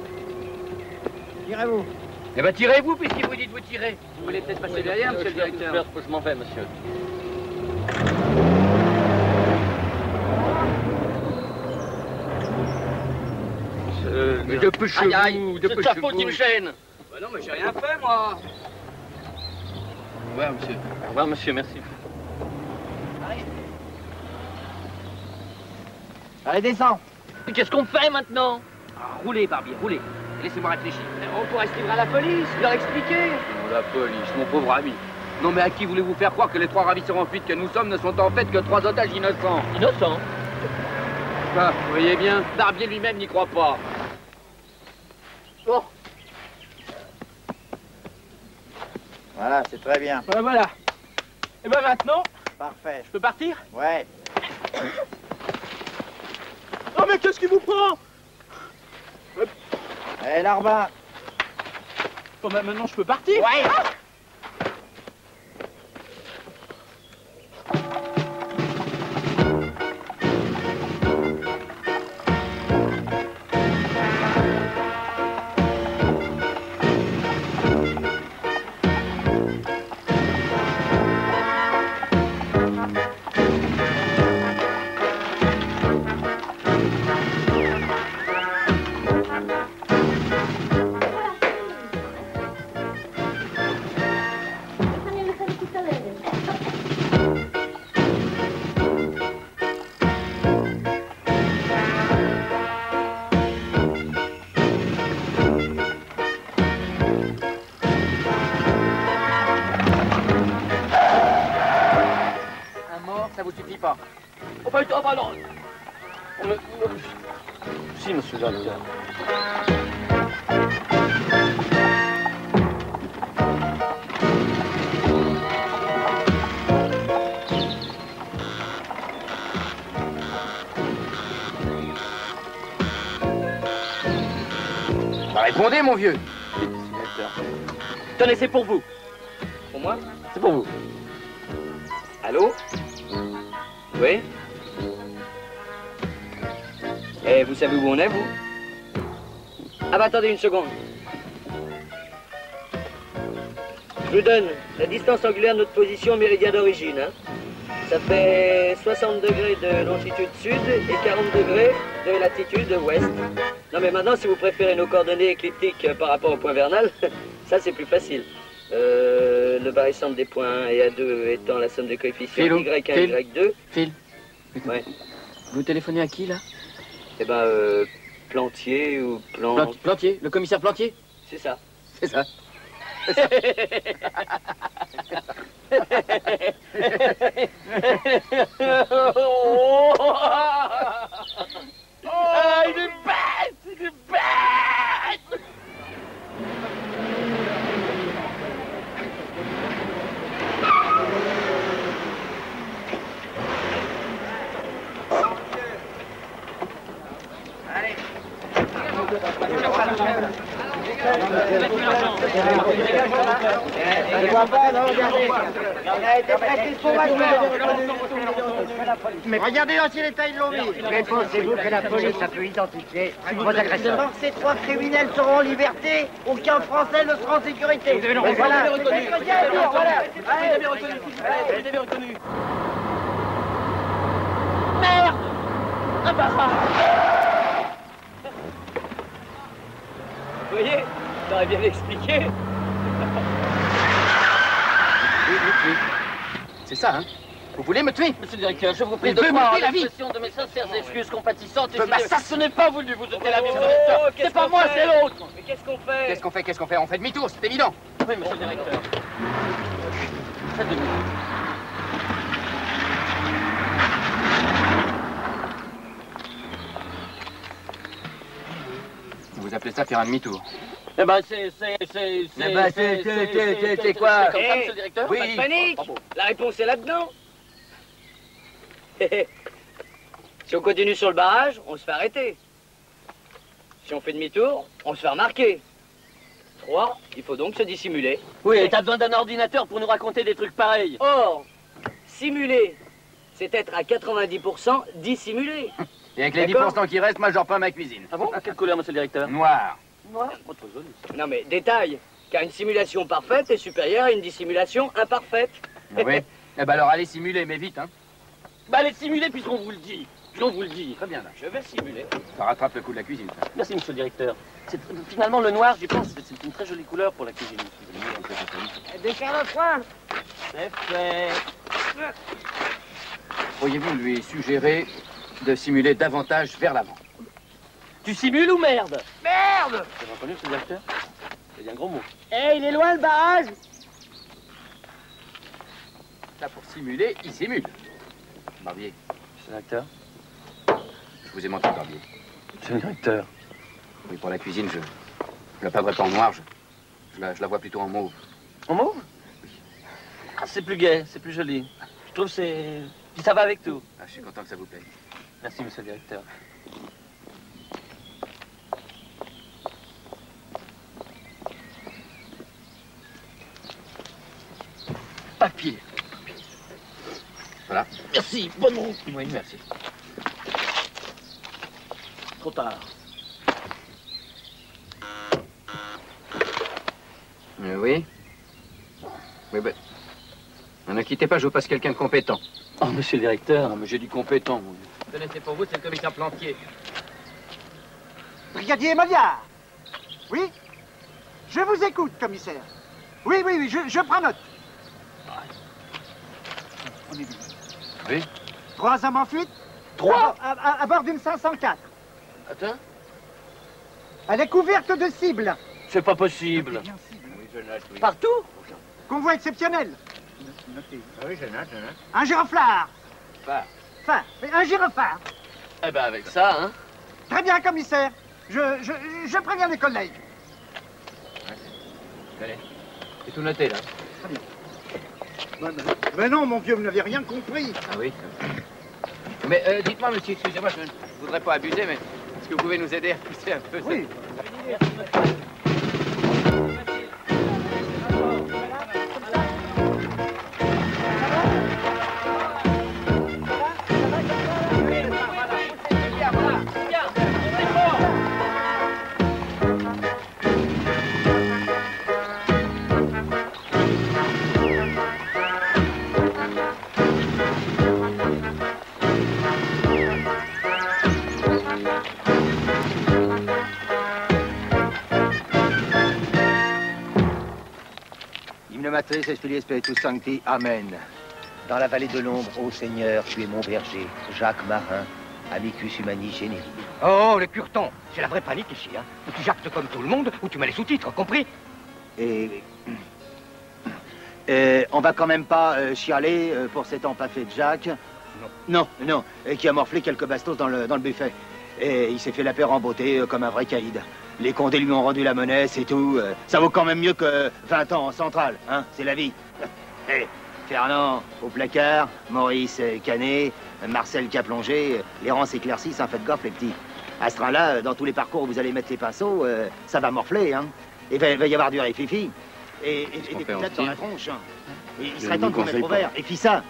Speaker 3: Tirez-vous.
Speaker 15: Eh ben, tirez-vous, puisqu'il vous dit de vous tirer. Vous voulez peut-être passer derrière, monsieur le directeur?
Speaker 10: Je m'en vais, monsieur.
Speaker 15: Mais dépêchez-vous,
Speaker 10: c'est de ta faute, il me gêne.
Speaker 15: Bah non, mais j'ai rien fait, moi.
Speaker 10: Au revoir, monsieur. Au revoir, monsieur, merci.
Speaker 16: Allez, descends.
Speaker 10: Mais qu'est-ce qu'on fait maintenant?
Speaker 15: Roulez, Barbier, roulez. Laissez-moi réfléchir.
Speaker 13: On pourrait se livrer à la police, leur expliquer.
Speaker 15: Oh, la police, mon pauvre ami. Non, mais à qui voulez-vous faire croire que les 3 ravisseurs en fuite que nous sommes ne sont en fait que 3 otages innocents?
Speaker 10: Innocents?
Speaker 15: Ah, vous voyez bien, Barbier lui-même n'y croit pas.
Speaker 16: Bon. Voilà, c'est très bien.
Speaker 6: Voilà. Et ben maintenant,
Speaker 16: parfait.
Speaker 6: Je peux partir?
Speaker 16: Ouais.
Speaker 6: Oh mais qu'est-ce qui vous prend?
Speaker 16: Eh, Larbin.
Speaker 6: Bon ben maintenant je peux partir?
Speaker 16: Ouais.
Speaker 15: Ça vous suffit pas?
Speaker 10: Oh bah non. Si, monsieur le directeur.
Speaker 15: Bah, répondez, mon vieux.
Speaker 10: Tenez, c'est pour vous. Pour moi? C'est pour vous.
Speaker 15: Allô? Oui? Et vous savez où on est, vous? Ah bah attendez une seconde. Je vous donne la distance angulaire de notre position au méridien d'origine. Hein. Ça fait 60 degrés de longitude sud et 40 degrés de latitude ouest. Non mais maintenant, si vous préférez nos coordonnées écliptiques par rapport au point vernal, ça c'est plus facile. Le barycentre des points 1 et A2 étant la somme des coefficients Y1 et Y2.
Speaker 10: Phil,
Speaker 15: ouais.
Speaker 10: Vous téléphonez à qui, là?
Speaker 15: Eh ben, Plantier ou
Speaker 10: Plantier? Le commissaire Plantier?
Speaker 15: C'est ça.
Speaker 10: C'est ça.
Speaker 6: Ah, il est bête! Il est bête!
Speaker 16: Je vois pas, non, regardez. On a été prêté sauvagement. Mais regardez dans quel état ils l'ont mis.
Speaker 11: Mais pensez-vous que la police a pu identifier vos agresseurs?
Speaker 16: Tant que ces 3 criminels seront en liberté, aucun Français ne sera en sécurité.
Speaker 6: Mais voilà.
Speaker 16: Vous avez reconnu. Voilà.
Speaker 6: Vous avez reconnu. Vous avez reconnu.
Speaker 10: Merde! Ah bah ça!
Speaker 15: Vous voyez, j'aurais bien expliqué. Oui. C'est ça, hein? Vous voulez me tuer?
Speaker 10: Monsieur le directeur, je vous prie de
Speaker 15: veut
Speaker 10: croire
Speaker 15: m'ôter la vie.
Speaker 10: l'expression de mes sincères excuses compatissantes. Et
Speaker 15: Bah, ça,
Speaker 10: ce n'est pas voulu vous ôter la vie, monsieur le directeur. C'est pas moi, c'est l'autre.
Speaker 15: Mais qu'est-ce qu'on fait? Qu'est-ce qu'on fait? On fait demi-tour, c'est évident.
Speaker 10: Oui, monsieur le directeur. Faites demi-tour.
Speaker 15: Vous appelez ça faire un demi-tour?
Speaker 10: Eh ben, c'est
Speaker 15: quoi?
Speaker 10: C'est comme ça, monsieur le directeur?
Speaker 15: Oui.
Speaker 10: Pas de panique.
Speaker 15: La réponse est là-dedans. Si on continue sur le barrage, on se fait arrêter. Si on fait demi-tour, on se fait remarquer. 3, il faut donc se dissimuler.
Speaker 10: Oui, et t'as besoin d'un ordinateur pour nous raconter des trucs pareils.
Speaker 15: Or, simuler, c'est être à 90% dissimulé.
Speaker 19: Et avec les 10% qui restent, moi, je reprends ma cuisine.
Speaker 10: Ah bon? Quelle couleur, monsieur le directeur?
Speaker 19: Noir.
Speaker 10: Noir? Oh, trop joli.
Speaker 15: Non mais, détail, car une simulation parfaite est supérieure à une dissimulation imparfaite.
Speaker 19: Oui. Eh ben alors, allez simuler, mais vite, hein.
Speaker 10: Bah, allez simuler puisqu'on vous le dit. on vous le dit.
Speaker 17: Très bien, là.
Speaker 10: Je vais simuler.
Speaker 17: Ça rattrape le coup de la cuisine.
Speaker 10: Merci, monsieur le directeur. Finalement, le noir, j'y pense, c'est une très jolie couleur pour la cuisine.
Speaker 16: Décharge le foin.
Speaker 10: C'est fait.
Speaker 17: Pourriez-vous lui suggérer de simuler davantage vers l'avant?
Speaker 10: Tu simules ou merde?
Speaker 16: Merde!
Speaker 10: Vous avez reconnu, monsieur le directeur? C'est un gros mot.
Speaker 16: Eh, il est loin le barrage.
Speaker 17: Là, pour simuler, il simule. Barbier.
Speaker 10: Monsieur le directeur?
Speaker 17: Je vous ai menti, Barbier.
Speaker 10: Monsieur le directeur?
Speaker 17: Oui, pour la cuisine, je la peindrai pas en noir, je la vois plutôt en mauve.
Speaker 10: En mauve? Oui. Ah, c'est plus gai, c'est plus joli. Je trouve c'est... Puis ça va avec tout.
Speaker 17: Ah, je suis content que ça vous plaise.
Speaker 10: Merci, monsieur le directeur.
Speaker 17: Papier. Voilà.
Speaker 10: Merci, bonne route.
Speaker 17: Oui, merci.
Speaker 10: Trop tard.
Speaker 17: Oui. Oui, ben... Ne quittez pas, je vous passe quelqu'un de compétent.
Speaker 10: Oh, monsieur le directeur.
Speaker 17: Non, mais j'ai dit compétent. Tenez, c'est pour vous, c'est le commissaire Plantier.
Speaker 16: Brigadier Maillard. Oui? Je vous écoute, commissaire. Oui, je prends note.
Speaker 17: Oui?
Speaker 16: 3 hommes en fuite.
Speaker 10: 3?
Speaker 16: À bord d'une 504.
Speaker 10: Attends.
Speaker 16: Elle est couverte de cibles.
Speaker 10: C'est pas possible.
Speaker 17: Oui, je note, oui.
Speaker 10: Partout?
Speaker 16: Convoi exceptionnel.
Speaker 17: Oui, je note.
Speaker 16: Un gyrophare.
Speaker 17: Phare.
Speaker 16: Un gyrophare.
Speaker 10: Eh ben, avec ça, hein.
Speaker 16: Très bien, commissaire. Je préviens les collègues.
Speaker 17: Allez. C'est tout noté, là.
Speaker 16: Très bien. Mais non, mon vieux, vous n'avez rien compris.
Speaker 17: Ah oui. Mais dites-moi, monsieur, excusez-moi, je ne voudrais pas abuser, mais est-ce que vous pouvez nous aider à pousser un peu?
Speaker 16: Oui.
Speaker 21: Matris, Esprit, Spiritus Sancti, Amen.
Speaker 3: Dans la vallée de l'ombre, ô Seigneur, tu es mon berger, Jacques Marin, amicus humani generi.
Speaker 21: Oh, les purtons, c'est la vraie panique ici, hein. Ou tu jactes comme tout le monde, ou tu mets les sous-titres, compris? Et on va quand même pas chialer pour cet empaffé de Jacques. Non, et qui a morflé quelques bastos dans le buffet. Et il s'est fait la paire en beauté comme un vrai caïd. Les condés lui ont rendu la monnaie, c'est tout. Ça vaut quand même mieux que 20 ans en centrale, hein, c'est la vie. Hey, Fernand au placard, Maurice Canet, Marcel qui a plongé, les rangs s'éclaircissent, en fait gaffe les petits. À ce train-là, dans tous les parcours où vous allez mettre les pinceaux, ça va morfler, hein. Et il va y avoir du rififi. Et des patates dans la tronche. Et il serait temps de vous mettre au vert. Et puis ça.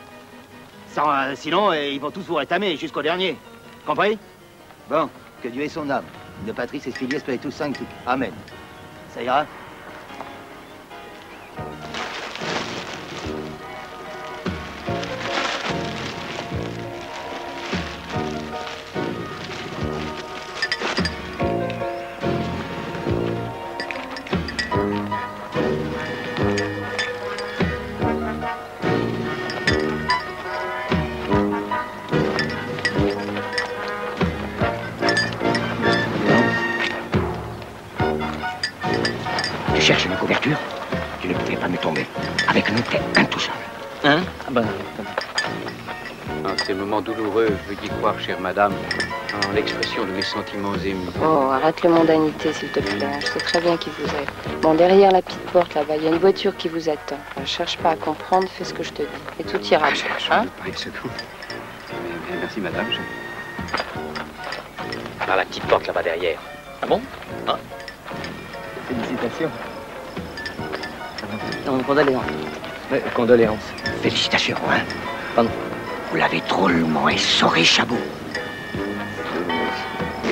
Speaker 21: Sinon, ils vont tous vous rétamer jusqu'au dernier. Compris? Bon, que Dieu ait son âme. De Patris et Spiritus Spiritus Sancti. Amen. Ça ira?
Speaker 3: Cherche une couverture, tu ne pouvais pas me tomber. Avec nous, t'es intouchable.
Speaker 17: Hein? Ah ben... En ces moments douloureux, veuillez croire, chère madame, en l'expression de mes sentiments émus.
Speaker 22: Oh, arrête les mondanités, s'il te plaît. Je sais très bien qui vous êtes. Bon, derrière la petite porte, là-bas, il y a une voiture qui vous attend. Ne cherche pas à comprendre, fais ce que je te dis. Et tout ira bien, hein?
Speaker 17: Pas une seconde. Bien, merci, madame.
Speaker 10: Par la petite porte, là-bas, derrière. Ah bon? Hein?
Speaker 21: Félicitations.
Speaker 10: Non, condoléances.
Speaker 21: Ouais, condoléances.
Speaker 3: Félicitations, hein?
Speaker 21: Pardon.
Speaker 3: Vous l'avez drôlement essoré, Chabot.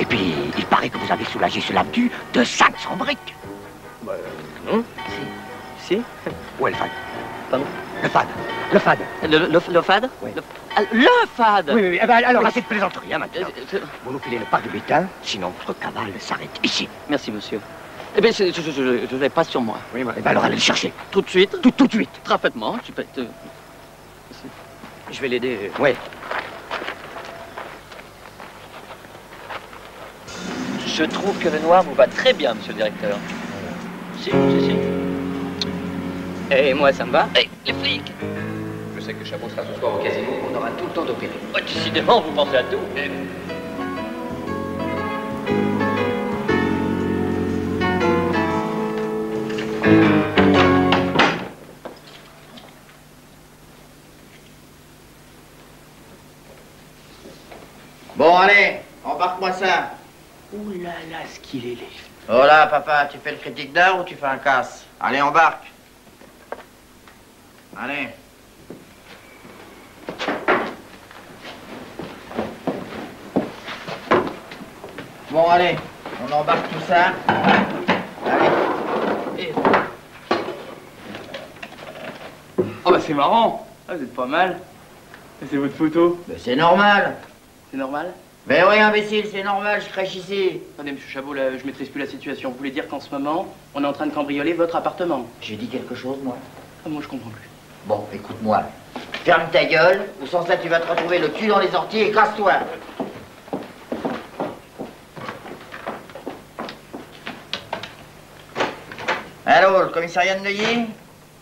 Speaker 3: Et puis, il paraît que vous avez soulagé ce l'abdu de 500 briques.
Speaker 21: Non. Si.
Speaker 3: Où est le fan?
Speaker 15: Pardon?
Speaker 21: Le fade. Le fade.
Speaker 15: Le fade?
Speaker 21: Oui.
Speaker 15: Le fade?
Speaker 21: Oui, oui. Eh ben, alors, assez de plaisanterie, hein, maintenant. Vous nous filez le pack de butin, sinon votre cavale s'arrête ici.
Speaker 15: Merci, monsieur. Eh bien, je l'ai pas sur moi.
Speaker 21: Oui, eh ben, alors allez le chercher.
Speaker 15: Tout de suite?
Speaker 21: Tout de suite.
Speaker 15: Parfaitement.
Speaker 21: Je vais l'aider. Oui.
Speaker 15: Je trouve que le noir vous va très bien, monsieur le directeur. Si.
Speaker 13: Et moi, ça me va.
Speaker 15: Hey, les flics!
Speaker 17: Je sais que Chabot sera ce soir au casino, on aura tout le temps d'opérer.
Speaker 15: Oh, décidément, vous pensez à tout.
Speaker 3: Bon, allez, embarque-moi ça.
Speaker 21: Ouh là là, ce qu'il est laid.
Speaker 3: Oh là, papa, tu fais le critique d'art ou tu fais un casse? Allez, embarque. Allez. Bon, allez, on embarque tout ça. Allez.
Speaker 1: Oh bah c'est marrant. Ah, vous êtes pas mal. C'est votre photo.
Speaker 3: Mais c'est normal.
Speaker 1: C'est normal?
Speaker 3: Mais oui, imbécile, c'est normal, je crèche ici.
Speaker 1: Attendez, monsieur Chabot, là, je maîtrise plus la situation. Vous voulez dire qu'en ce moment, on est en train de cambrioler votre appartement?
Speaker 3: J'ai dit quelque chose, moi?
Speaker 1: Ah, moi, je comprends plus.
Speaker 3: Bon, écoute-moi. Ferme ta gueule, ou sans ça, tu vas te retrouver le cul dans les orties et casse-toi. Allô, le commissariat de Neuilly?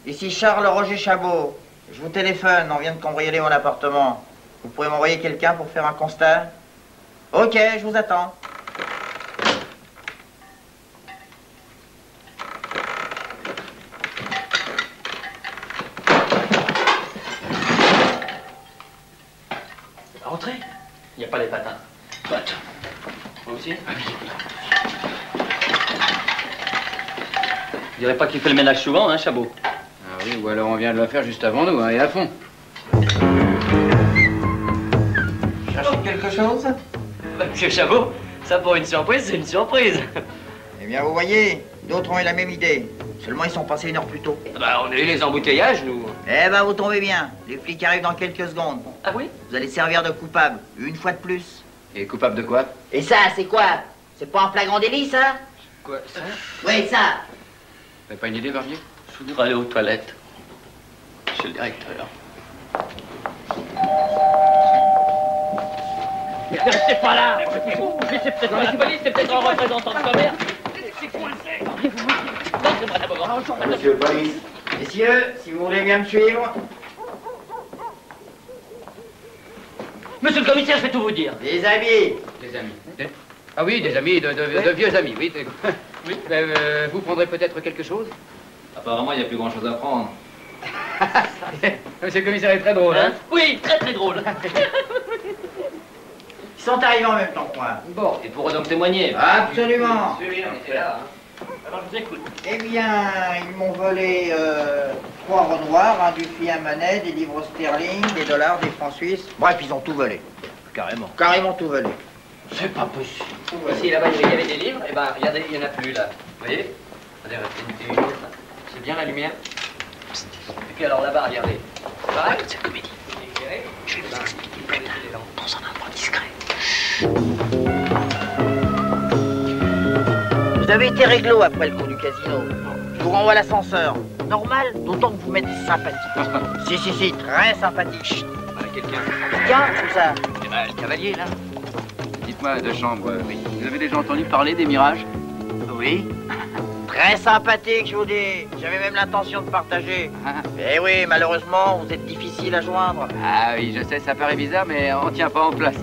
Speaker 3: Ici Charles Roger Chabot. Je vous téléphone, on vient de cambrioler mon appartement. Vous pouvez m'envoyer quelqu'un pour faire un constat? Ok, je vous attends.
Speaker 15: Rentrez. Il n'y a pas les patins. Toi, moi aussi? Je dirais pas qu'il fait le ménage souvent, hein, Chabot?
Speaker 17: Ah oui, ou alors on vient de le faire juste avant nous, hein, et à fond.
Speaker 3: Cherchez quelque chose?
Speaker 15: Bah, monsieur Chabot, ça pour une surprise, c'est une surprise.
Speaker 3: Eh bien, vous voyez, d'autres ont eu la même idée. Seulement, ils sont passés 1 heure plus tôt.
Speaker 15: Bah, on a eu les embouteillages, nous.
Speaker 3: Eh ben, vous tombez bien. Les flics arrivent dans quelques secondes.
Speaker 15: Ah oui?
Speaker 3: Vous allez servir de coupable, une fois de plus.
Speaker 17: Et coupable de quoi?
Speaker 3: Et ça, c'est quoi? C'est pas un flagrant délit, ça?
Speaker 17: Quoi, ça?
Speaker 3: Oui, ça.
Speaker 17: T'as pas une idée, Barbier?
Speaker 15: Je voudrais aller aux toilettes. Monsieur le directeur. Mais restez pas là! C'est peut-être pas la police, c'est peut-être un représentant de commerce. C'est coincé! Non, c'est moi d'abord.
Speaker 3: Monsieur le police. Messieurs, si vous voulez bien me suivre.
Speaker 15: Monsieur le commissaire, je vais tout vous dire.
Speaker 3: Des amis.
Speaker 17: Des amis. Ah oui, des amis, de vieux amis, oui. Oui. Vous prendrez peut-être quelque chose?
Speaker 19: Apparemment, il n'y a plus grand-chose à prendre.
Speaker 17: Monsieur le commissaire est très drôle, hein?
Speaker 15: Oui, très très drôle.
Speaker 3: Ils sont arrivés en même temps que moi.
Speaker 15: Bon, et pourra donc témoigner.
Speaker 3: Absolument.
Speaker 15: On était là. Alors, je vous écoute.
Speaker 3: Eh bien, ils m'ont volé 3 renoirs, un Dufy, un Manet, des livres sterling, des dollars, des francs suisses. Bref, ils ont tout volé.
Speaker 21: Carrément.
Speaker 3: Carrément tout volé.
Speaker 21: C'est pas possible.
Speaker 13: Ici, là-bas, il y avait des livres, et ben, regardez, il n'y en a plus, là. Vous voyez? Regardez, une autre. C'est bien la lumière? Et puis alors, là-bas, regardez. Pareil, c'est la comédie. Je vais vous expliquer plus tard, dans un endroit discret.
Speaker 3: Vous avez été réglo après le coup du casino. Je vous renvoie à l'ascenseur. Normal, d'autant que vous m'êtes sympathique. Si, très sympathique. Chut.
Speaker 17: Quelqu'un.
Speaker 3: Tiens, tout ça.
Speaker 17: Le cavalier, là. Dites-moi, de chambre, oui. Vous avez déjà entendu parler des mirages?
Speaker 3: Oui. Très sympathique, je vous dis. J'avais même l'intention de partager. Eh oui, malheureusement, vous êtes difficile à joindre.
Speaker 17: Ah oui, je sais, ça paraît bizarre, mais on tient pas en place.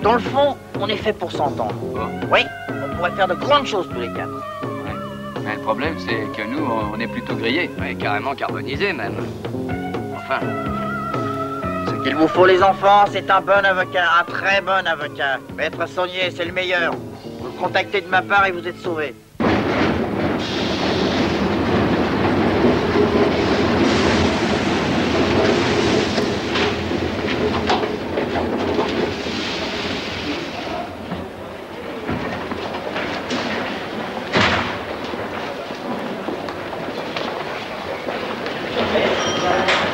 Speaker 3: Dans le fond, on est fait pour s'entendre. Oui, on pourrait faire de grandes choses tous les 4.
Speaker 17: Mais le problème, c'est que nous, on est plutôt grillés.
Speaker 13: Ouais, carrément carbonisé, même.
Speaker 17: Enfin.
Speaker 3: Ce qu'il vous faut, les enfants, c'est un bon avocat, un très bon avocat. Maître Saunier, c'est le meilleur. Vous le contactez de ma part et vous êtes sauvés.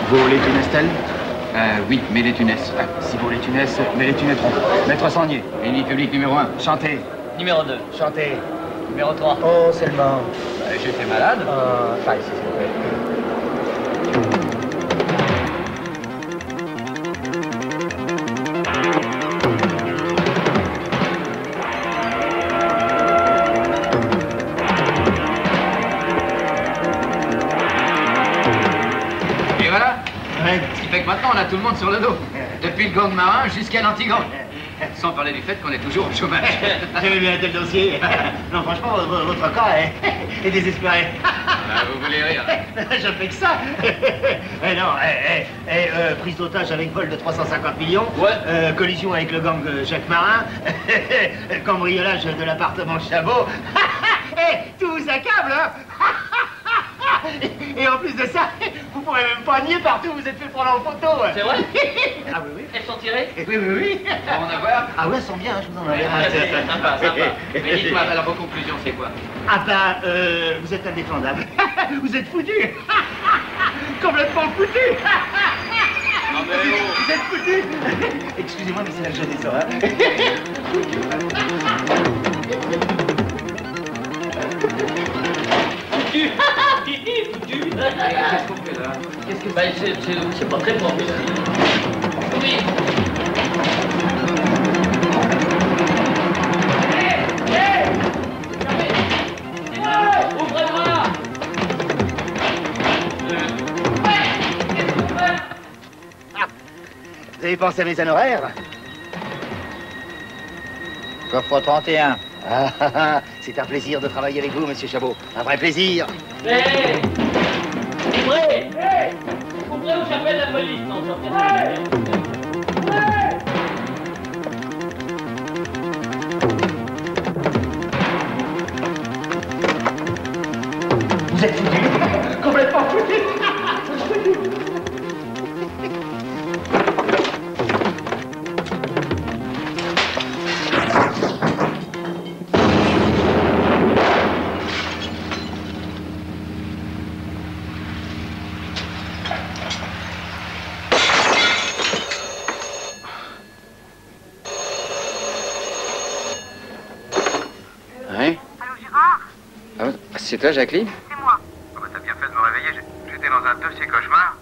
Speaker 7: Vos les tunesses-t-elle?
Speaker 5: Oui, mais les tunesses.
Speaker 7: Si vous les tunesses, mais les tunétrons. Maître Sangnier.
Speaker 5: Ennemi public numéro 1.
Speaker 7: Chantez.
Speaker 10: Numéro 2.
Speaker 7: Chantez.
Speaker 10: Numéro 3.
Speaker 7: Oh, seulement.
Speaker 5: J'étais malade.
Speaker 7: Pas ici, s'il vous plaît.
Speaker 5: Et voilà. Ce qui fait que maintenant, on a tout le monde sur le dos. Depuis le gang marin jusqu'à l'anti-gang. Sans parler du fait qu'on est toujours au chômage.
Speaker 16: J'avais bien un tel dossier. Non, franchement, votre cas est désespéré.
Speaker 5: Vous voulez rire?
Speaker 16: Je fais que ça. Prise d'otage avec vol de 350 millions.
Speaker 10: Ouais.
Speaker 16: Collision avec le gang Jacques Marin. Cambriolage de l'appartement Chabot. Tout vous accable, hein? Et en plus de ça, vous pourrez même pas nier partout où vous êtes fait prendre en photo.
Speaker 10: C'est vrai?
Speaker 16: Ah oui, oui.
Speaker 10: Elles sont tirées?
Speaker 16: Oui.
Speaker 5: On va en avoir?
Speaker 16: Ah oui, elles sont bien, je vous en avais.
Speaker 10: C'est sympa.
Speaker 5: Mais dites-moi, alors vos conclusions, c'est quoi?
Speaker 16: Ah ben, vous êtes indéfendable. Vous êtes foutu. Complètement foutu.
Speaker 5: Non mais
Speaker 16: Vous êtes foutu. Excusez-moi, mais c'est la jeunesse, hein.
Speaker 10: Foutu.
Speaker 5: qu'est-ce qu'on fait là?
Speaker 10: Qu'est-ce que... Bah, c'est pas très propre. Oui. Ouvrez-moi.
Speaker 16: Vous avez pensé à mes honoraires?
Speaker 3: Coffre 31.
Speaker 16: C'est un plaisir de travailler avec vous, monsieur Chabot. Un vrai plaisir.
Speaker 10: Hé! Ouvrez! Ouvrez ou j'appelle la police, non,
Speaker 16: Vous êtes foutu. Complètement foutu.
Speaker 5: C'est toi, Jacqueline?
Speaker 14: C'est moi. Ah bah t'as bien fait de me réveiller, j'étais dans un dossier cauchemar.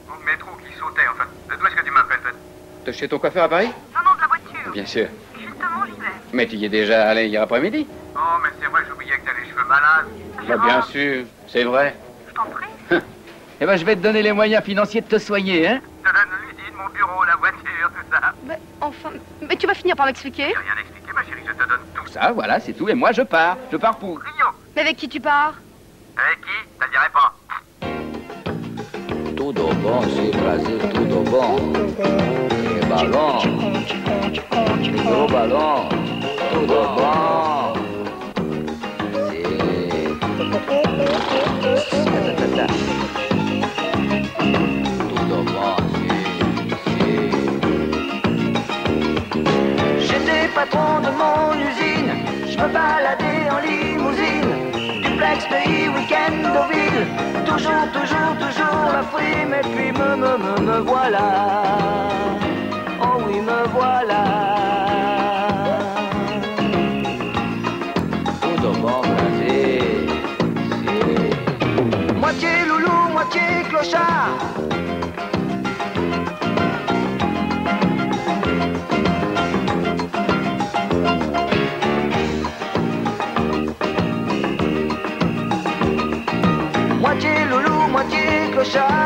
Speaker 14: Dans le métro qui sautait, enfin. D'où est-ce que tu m'appelles, toi?
Speaker 5: De chez ton coiffeur à Paris?
Speaker 14: Non, de la voiture.
Speaker 5: Bien sûr.
Speaker 14: Justement, j'y vais.
Speaker 5: Mais tu y es déjà allé hier après-midi?
Speaker 14: Oh, mais c'est vrai, j'oubliais que t'as les cheveux malades.
Speaker 5: Bah, bien sûr, c'est vrai.
Speaker 14: Je t'en prie.
Speaker 5: Eh ben, je vais te donner les moyens financiers de te soigner, hein?
Speaker 14: Je te donne l'usine, mon bureau, la voiture, tout ça.
Speaker 2: Mais enfin, mais tu vas finir par m'expliquer.
Speaker 14: J'ai rien expliqué, ma chérie, je te donne tout.
Speaker 5: Ça, voilà, c'est tout. Et moi, je pars. Je pars pour...
Speaker 14: Rio.
Speaker 2: Mais avec qui tu pars?
Speaker 14: Avec qui? Ça dirait pas.
Speaker 8: Tudo bom, sim, Brasil, tudo bom. E balão, micro balão, tudo bom. Sim. Tudo bom, sim.
Speaker 23: J'étais patron de mon usine, je me baladais en limousine. Duplex, pays, week-end, Deauville. Toujours la frime. Et puis me voilà. Oh oui, me voilà.
Speaker 8: Tudo bom, Brasil. Sim.
Speaker 23: Moitié loulou, moitié clochard. Moitié loulou, moitié clochard.